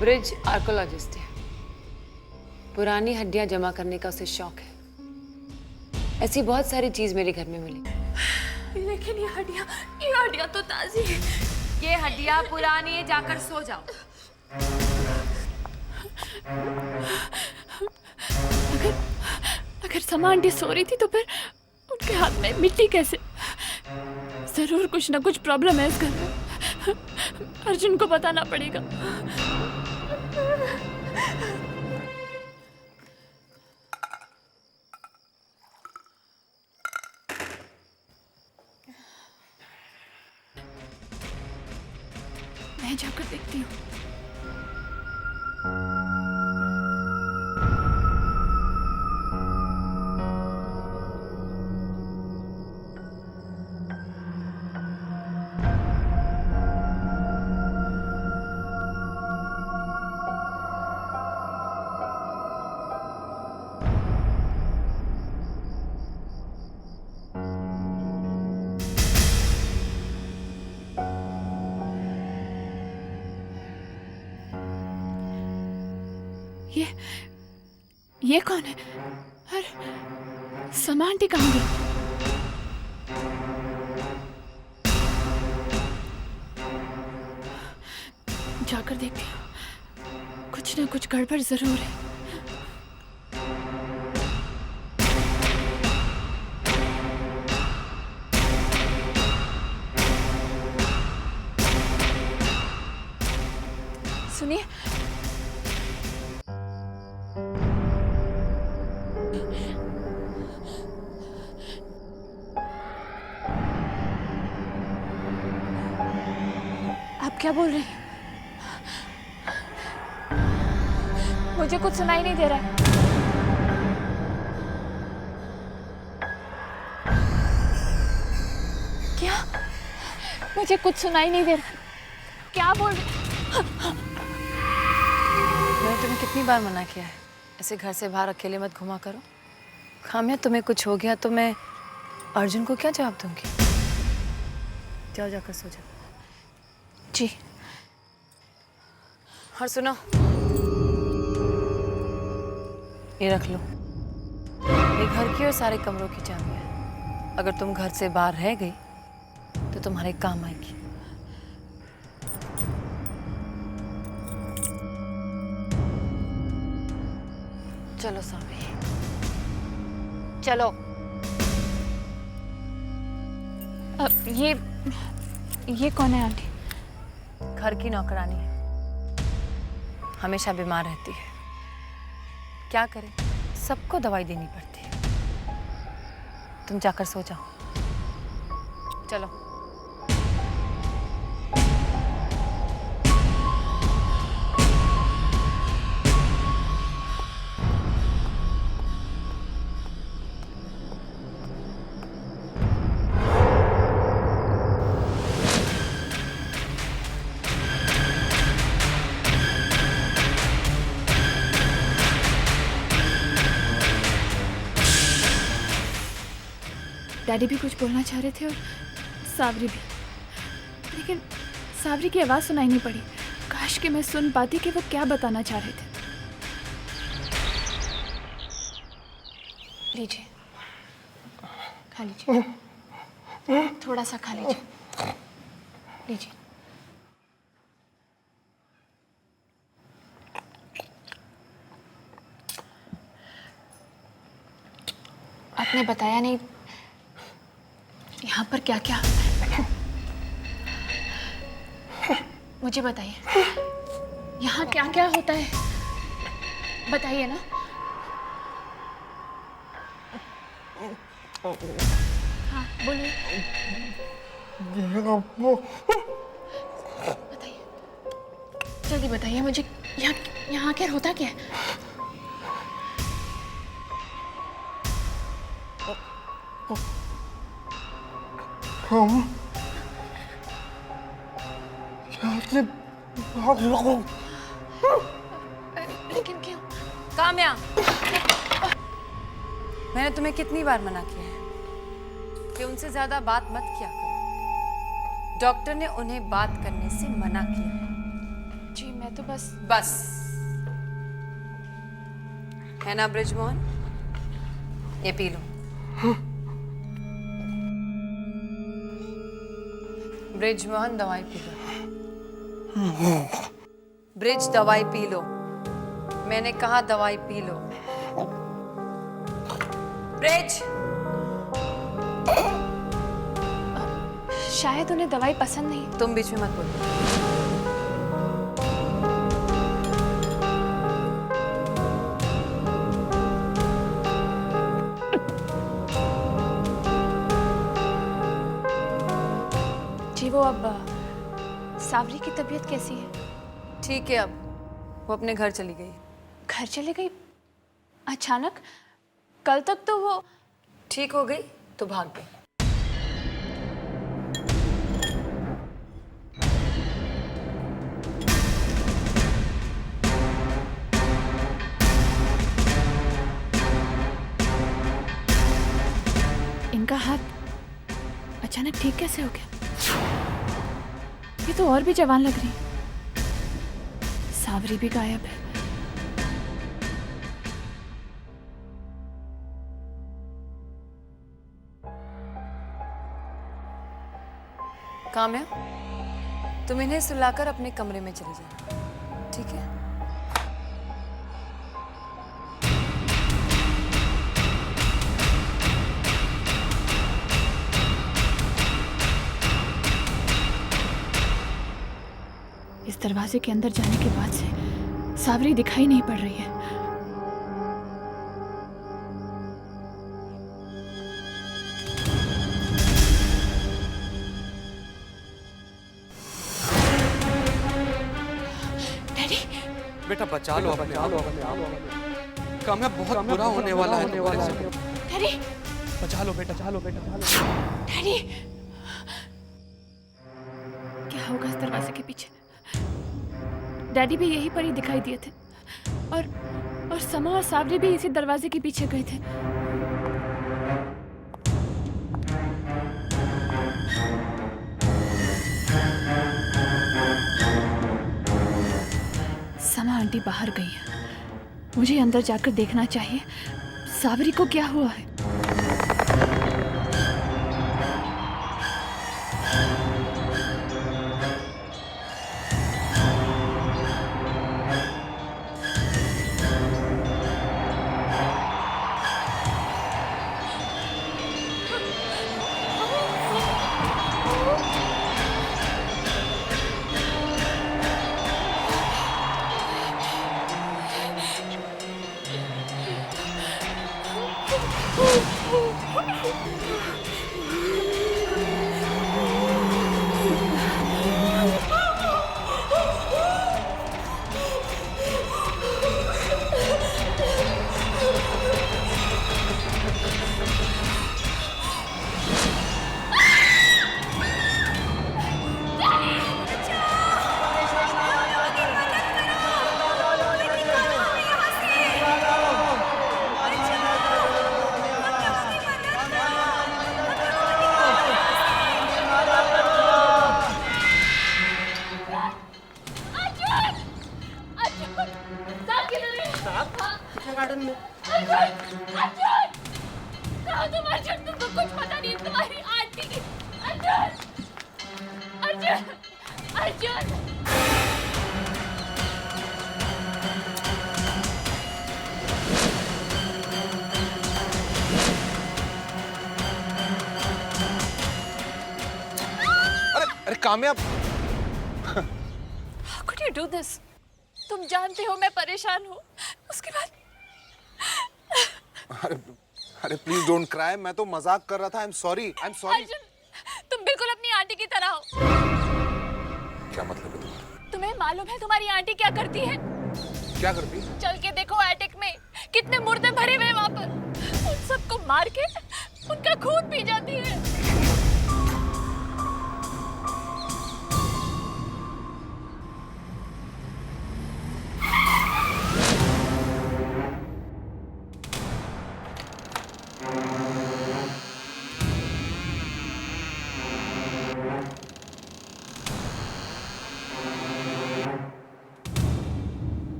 ब्रिज आर्कोलॉजिस्ट है। पुरानी हड्डियां जमा करने का उसे शौक है। ऐसी बहुत सारी चीज मेरे घर में मिली। लेकिन ये हड्डियां तो ताजी है। ये हड्डियां पुरानी है, जाकर सो जाओ। अगर समा आंटी सो रही थी तो फिर उनके हाथ में मिट्टी कैसे? जरूर कुछ ना कुछ प्रॉब्लम है इस घर में। अर्जुन को बताना पड़ेगा। मैं जाकर देखती हूँ। ये कौन है? अरे समा आंटी कहाँ गई? जाकर देखती हूँ। कुछ ना कुछ गड़बड़ जरूर है। सुनिए, आप क्या बोल रहे हैं? मुझे कुछ सुनाई नहीं दे रहा है। क्या? मुझे कुछ सुनाई नहीं दे रहा। क्या बोल रहे? मैंने तुम्हें कितनी बार मना किया है ऐसे घर से बाहर अकेले मत घुमा करो। खामिया, तुम्हें कुछ हो गया तो मैं अर्जुन को क्या जवाब दूंगी? जाओ, जाकर सो जाओ। जी। और सुनो, ये रख लो। ये घर की और सारे कमरों की चाबी है। अगर तुम घर से बाहर रह गई तो तुम्हारे काम आएगी। चलो सावरी, चलो। अब ये कौन है आंटी? घर की नौकरानी है, हमेशा बीमार रहती है। क्या करें, सबको दवाई देनी पड़ती है। तुम जाकर सो जाओ, चलो। डैडी भी कुछ बोलना चाह रहे थे और सावरी भी, लेकिन सावरी की आवाज़ सुनाई नहीं पड़ी। काश कि मैं सुन पाती कि वो क्या बताना चाह रहे थे। लीजिए, खा लीजिए, थोड़ा सा खा लीजिए, लीजिए। आपने बताया नहीं यहाँ पर क्या क्या। मुझे बताइए यहाँ क्या क्या होता है, बताइए ना। हाँ बोलिए, बताइए, जल्दी बताइए मुझे। यहाँ क्या होता क्या है? हम यहाँ से भाग लो। लेकिन क्यों? काम्या, मैंने तुम्हें कितनी बार मना किया है कि उनसे ज्यादा बात मत किया करो। डॉक्टर ने उन्हें बात करने से मना किया है। जी मैं तो बस है ना ब्रिजमोहन, ये पी लो। ब्रिजमोहन दवाई पी लो। ब्रिज दवाई पी लो, मैंने कहा दवाई पी लो। ब्रिज, शायद उन्हें दवाई पसंद नहीं। तुम बीच में मत बोलो। वो अब सावरी की तबीयत कैसी है? ठीक है, अब वो अपने घर चली गई। घर चली गई अचानक? कल तक तो वो ठीक हो गई तो भाग गई। इनका हाथ अचानक ठीक कैसे हो गया? ये तो और भी जवान लग रही। सावरी भी गायब है। काम्या, तुम इन्हें सुलाकर अपने कमरे में चले जाओ, ठीक है? इस दरवाजे के अंदर जाने के बाद से सावरी दिखाई नहीं पड़ रही है। डैडी, बेटा बचा लो अपने आप। काम्या बहुत बुरा होने वाला है। डैडी बचा लो बेटा, डैडी, क्या होगा इस दरवाजे के पीछे? डैडी भी यहीं पर ही दिखाई दिए थे और समा और सावरी भी इसी दरवाजे के पीछे गए थे। समा आंटी बाहर गई है, मुझे अंदर जाकर देखना चाहिए सावरी को क्या हुआ है। पीछे गार्डन में। कहाँ तुम अर्जुन? तुमको कुछ पता नहीं, तुम्हारी आंटी। अर्जुन, अर्जुन, अर्जुन। अरे कामयाब, How could you do this? तुम जानते हो मैं परेशान हूँ, उसके बाद अरे प्लीज डोंट क्राई, मैं तो मजाक कर रहा था। I am sorry. अर्जुन, तुम बिल्कुल अपनी आंटी की तरह हो। क्या मतलब है तुम्हारा? तुम्हें मालूम है तुम्हारी आंटी क्या करती है? क्या करती? चल के देखो एटिक में कितने मुर्दे भरे हुए हैं वहाँ पर। उन सबको मार के उनका खून पी जाती है।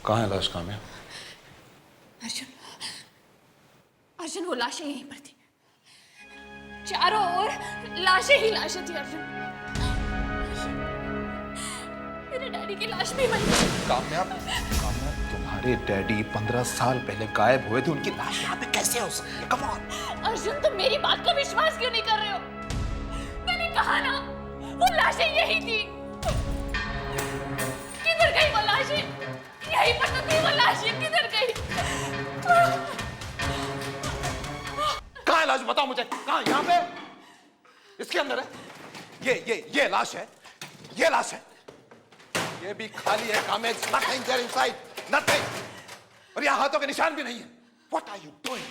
कहाँ है लाश कामयाब? अर्जुन, अर्जुन वो लाशें यहीं पर थी, चारों ओर लाशें ही लाशें थी। अर्जुन, मेरे डैडी की लाश भी वहीं थी। कामयाब, तुम्हारे डैडी 15 साल पहले गायब हुए थे, उनकी लाश यहाँ पे कैसे हो सकती है? Come on. अर्जुन, तुम मेरी बात को विश्वास क्यों नहीं कर रहे हो? मैंने कहा ना, वो लाशें यही थी। किधर गई वो लाशें? यहीं पर तो थी वो लाशें, किधर गई? कहाँ है लाश? बताओ मुझे, कहाँ? यहाँ पे? इसके अंदर है? ये लाश है, ये लाश है। ये भी खाली है कामयाब। Nothing there inside, nothing। और यहाँ हाथों के निशान भी नहीं है। What are you doing?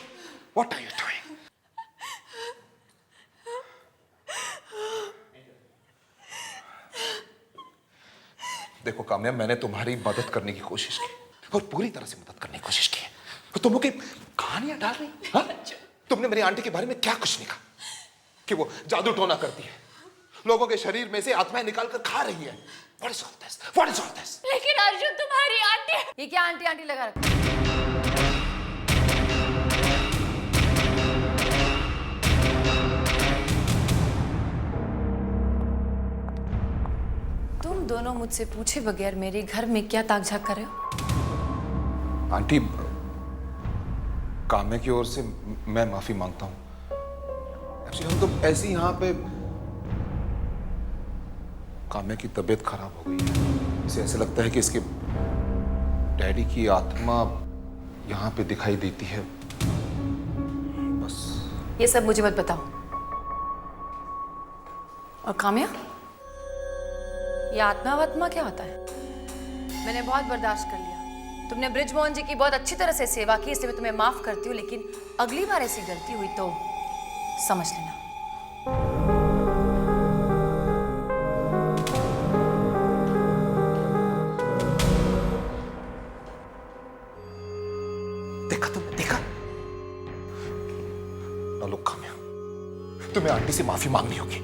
What are you doing? देखो कामयाब, मैंने तुम्हारी मदद करने की कोशिश की और पूरी तरह से मदद करने की कोशिश की है, तो तुम मुझे कहानियां डाल रही हो? हाँ? तुमने मेरी आंटी के बारे में क्या कुछ नहीं कहा कि वो जादू टोना करती है, लोगों के शरीर में से आत्माएं निकाल कर खा रही है। What is all this? What is all this? लेकिन अर्जुन, तुम्हारी आंटी। ये क्या आंटी आंटी लगा रखा? तुम दोनों मुझसे पूछे बगैर मेरे घर में क्या ताक झाक कर रहे हो? आंटी, काम्या की ओर से मैं माफी मांगता हूँ। एक्चुअली हम तो ऐसे ही यहाँ पे, काम्या की तबीयत खराब हो गई है, इसे ऐसे लगता है कि इसके डैडी की आत्मा यहाँ पे दिखाई देती है, बस। ये सब मुझे मत बताओ। और काम्या, ये आत्मा वात्मा क्या होता है? मैंने बहुत बर्दाश्त कर लिया। तुमने बृजमोहन जी की बहुत अच्छी तरह से सेवा की, इसलिए मैं तुम्हें माफ करती हूँ, लेकिन अगली बार ऐसी गलती हुई तो समझ लेना। देखा तुमने, देखा? ना लो काम्या, तुम्हें आंटी से माफी मांगनी होगी,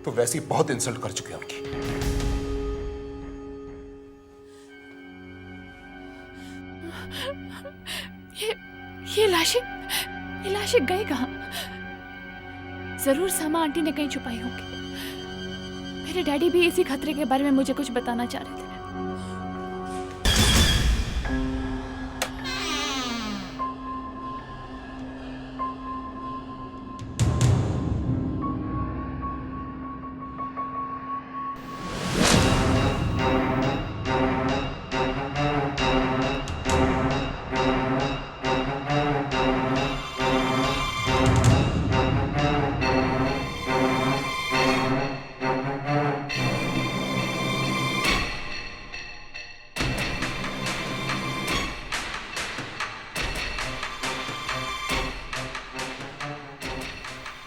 तो वैसे ही बहुत इंसल्ट कर चुके हैं उनकी। ये लाशें गई कहाँ? जरूर सामा आंटी ने कहीं छुपाई होंगी। मेरे डैडी भी इसी खतरे के बारे में मुझे कुछ बताना चाह रहे थे।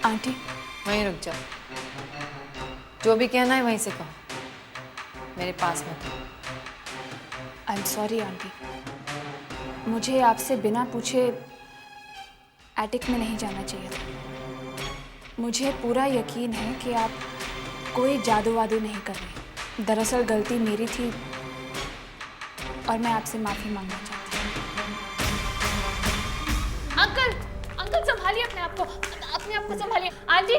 आंटी, वहीं रुक जाओ। जो भी कहना है वहीं से कहो, मेरे पास मत। आई एम सॉरी आंटी, मुझे आपसे बिना पूछे एटिक में नहीं जाना चाहिए था। मुझे पूरा यकीन है कि आप कोई जादू वादू नहीं कर रहे। दरअसल गलती मेरी थी और मैं आपसे माफी मांगना चाहती हूँ। अंकल, अंकल संभालिए अपने आप को संभालिए। आंटी,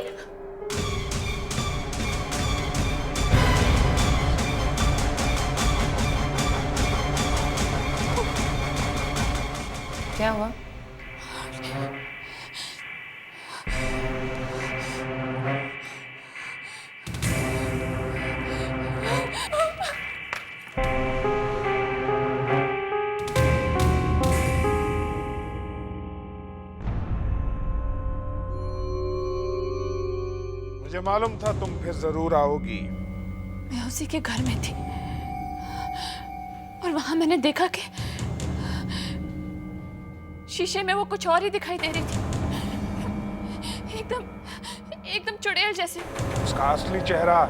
क्या हुआ? मुझे मालूम था तुम फिर जरूर आओगी। मैं उसी के घर में थी और वहां मैंने देखा कि शीशे में वो कुछ और ही दिखाई दे रही थी। एकदम चुड़ैल जैसे। उसका असली चेहरा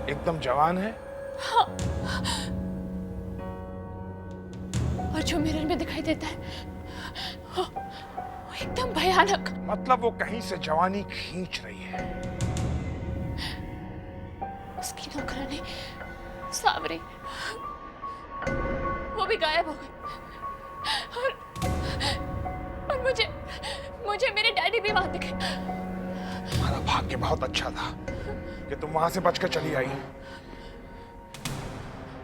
एकदम जवान है। हाँ। और जो मिरर में दिखाई देता है वो एकदम भयानक। मतलब वो कहीं से जवानी खींच रही है। उसकी नौकरानी सावरी वो भी गायब हो गई और मुझे मेरे डैडी भी वहां दिखे। तुम्हारा भाग्य बहुत अच्छा था कि तुम वहां से बचकर चली आई।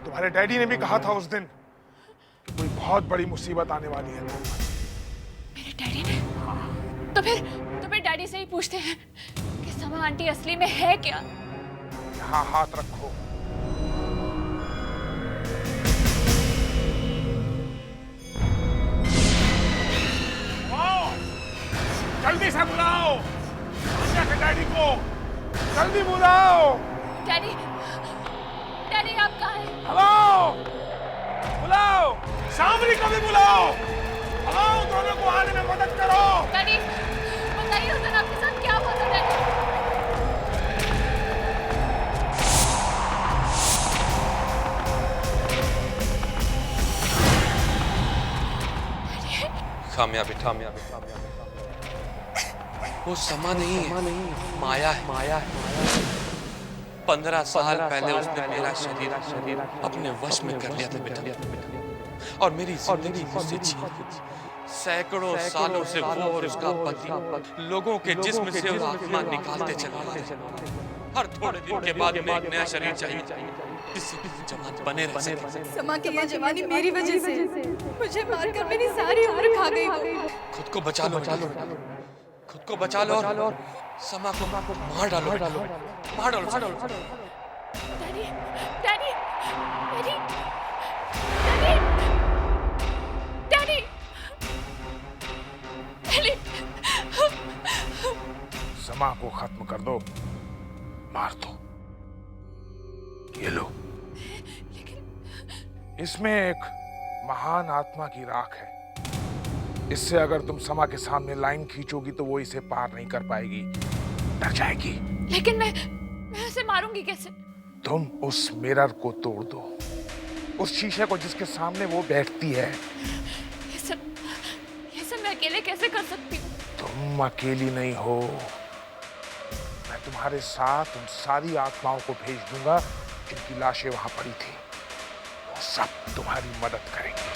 तुम्हारे डैडी ने भी कहा था उस दिन कि कोई बहुत बड़ी मुसीबत आने वाली है। मेरे डैडी ने? तो फिर डैडी से ही पूछते हैं कि समा आंटी असली में है क्या? यहाँ हाथ रखो। जल्दी से बुलाओ के डैडी को, जल्दी बुलाओ। डैडी आप कहाँ हैं? हेलो, बुलाओ, सामरी को भी बुलाओ। आओ, दोनों को आने में मदद करो। डैडी बताइए उस दिन आपके साथ क्या हुआ था? डैडी कामयाबी वो समा नहीं है, माया है। 15 साल पहले उसने मेरा शरीर अपने वश में कर लिया था बेटा, और मेरी जिंदगी मुझसे छीन। सैकड़ों सालों से वो और उसका पति लोगों के जिस्म से आत्मा निकालते चले आ रहे। हर थोड़े दिन के बाद में एक नया शरीर चाहिए जिससे जवान बने रह सके। समा की ये जवानी मेरी वजह से, मुझे मारकर मेरी सारी उम्र खा गई। खुद को बचा लो, खुद को बचा लो और समा को मार डालो। डैडी समा को खत्म कर दो, मार दो। ये लो, इसमें एक महान आत्मा की राख है। इससे अगर तुम समा के सामने लाइन खींचोगी तो वो इसे पार नहीं कर पाएगी, डर जाएगी। लेकिन मैं उसे मारूंगी कैसे? तुम उस मिरर को तोड़ दो, उस शीशे को जिसके सामने वो बैठती है। ये सब मैं अकेले कैसे कर सकती हूँ? तुम अकेली नहीं हो, मैं तुम्हारे साथ उन सारी आत्माओं को भेज दूंगा जिनकी लाशें वहां पड़ी थी। वो सब तुम्हारी मदद करेंगे।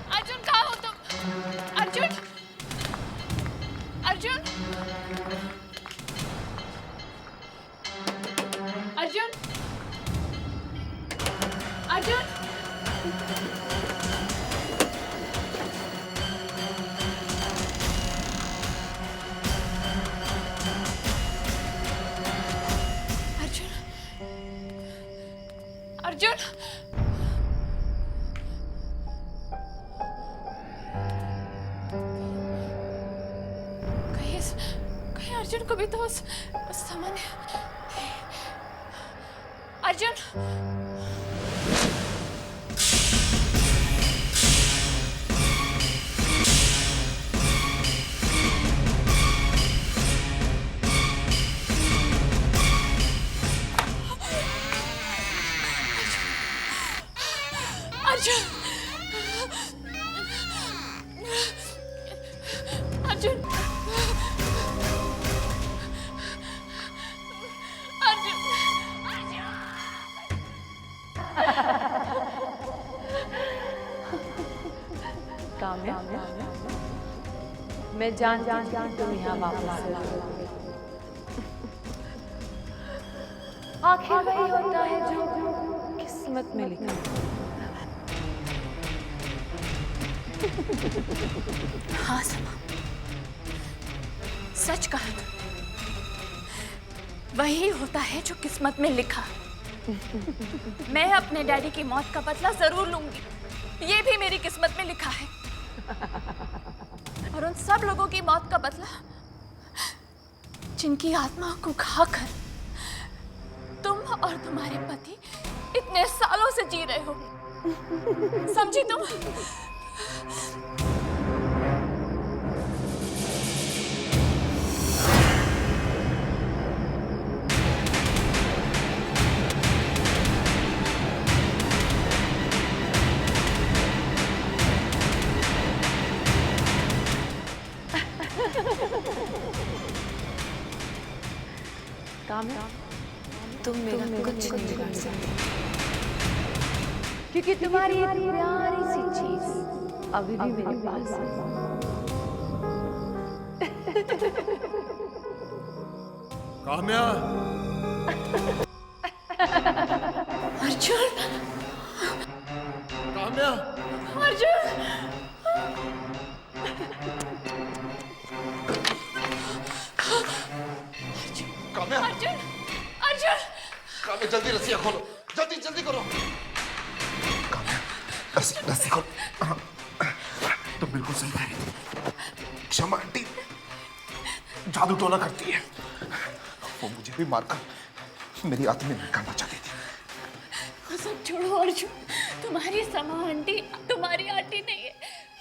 अर्जुन कहाँ हो तुम? अर्जुन अर्जुन अर्जुन अर्जुन अर्जुन कहीं अर्जुन को भी तो उस सामान्य अर्जुन अर्जुन, अर्जुन, काम्या, मैं जानती थी तुम यहाँ वापस आओगे। आखिर वही होता है जो किस्मत में लिखा है। हाँ समा, सच कहा तुमने। वही होता है जो किस्मत में लिखा। मैं अपने डैडी की मौत का बदला जरूर लूंगी, ये भी मेरी किस्मत में लिखा है। और उन सब लोगों की मौत का बदला जिनकी आत्मा को खाकर तुम और तुम्हारे पति इतने सालों से जी रहे हो। समझी तुम? काम्या, तुम मेरा कुछ नहीं बिगाड़ सकते, क्योंकि तुम्हारी ये प्यारी सी चीज अभी भी मेरे पास है। काम्या, अर्जुन, काम्या, अर्जुन, काम्या, अर्जुन, अर्जुन, काम्या जल्दी रस्सियां खोलो, जल्दी जल्दी करो। काम्या, रस्सी खोलो। हाँ, तुम बिल्कुल सही कह रही थी। क्षमा आंटी जादू टोना करती है। वो मुझे भी मारकर मेरी आत्मा में निकालना चाहती थी। वो सब छोड़ो अर्जुन, तुम्हारी समा आंटी तुम्हारी आंटी नहीं है,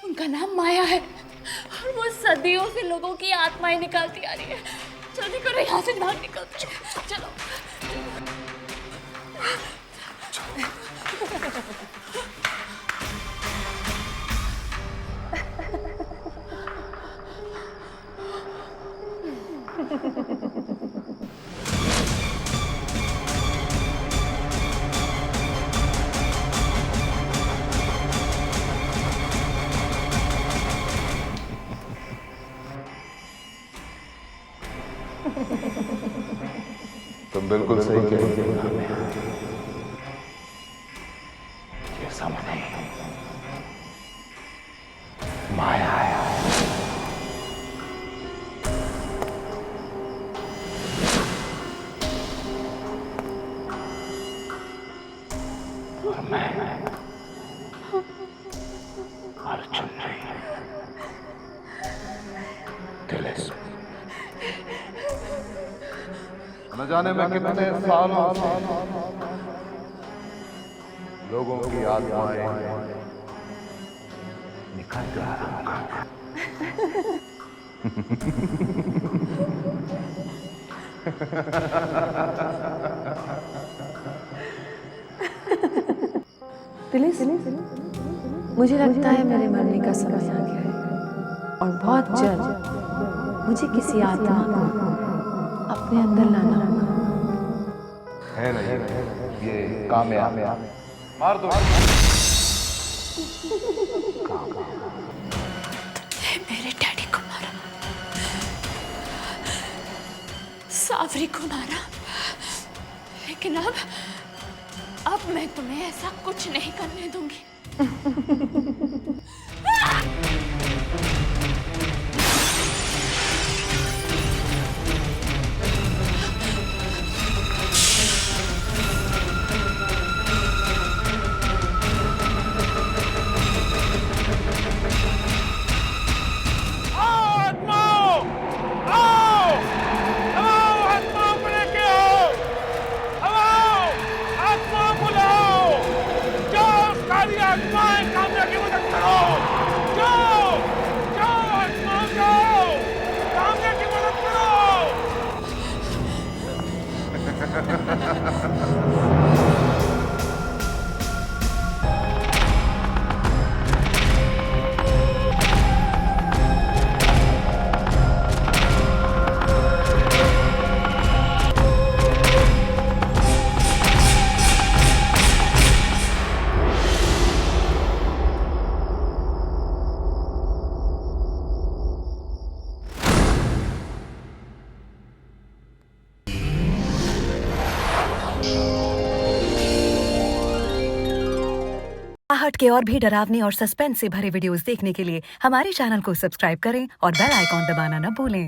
उनका नाम माया है और वो सदियों से लोगों की आत्माएं निकालती आ रही है। जल्दी करो, यहाँ से बाहर निकलते हैं। चलो। तुम बिल्कुल सही कह रही हो। ये सामने माया है। और मैं अर्जुन नहीं, तिलिस्म। न जाने मैं कितने सालों से लोगों की आत्माएं निकाल रहा तिलिस, मुझे लगता है मेरे मरने का समय आ गया है और बहुत जल्द मुझे किसी आत्मा को अपने अंदर लाना होगा। है नहीं, ये काम्या मार दो। मेरे डैडी को मारा, सावरी को मारा, लेकिन अब मैं तुम्हें ऐसा कुछ नहीं करने दूंगी। आत्माएं काम्या की मदद करो। आहट के और भी डरावनी और सस्पेंस से भरे वीडियोस देखने के लिए हमारे चैनल को सब्सक्राइब करें और बेल आइकॉन दबाना न भूलें।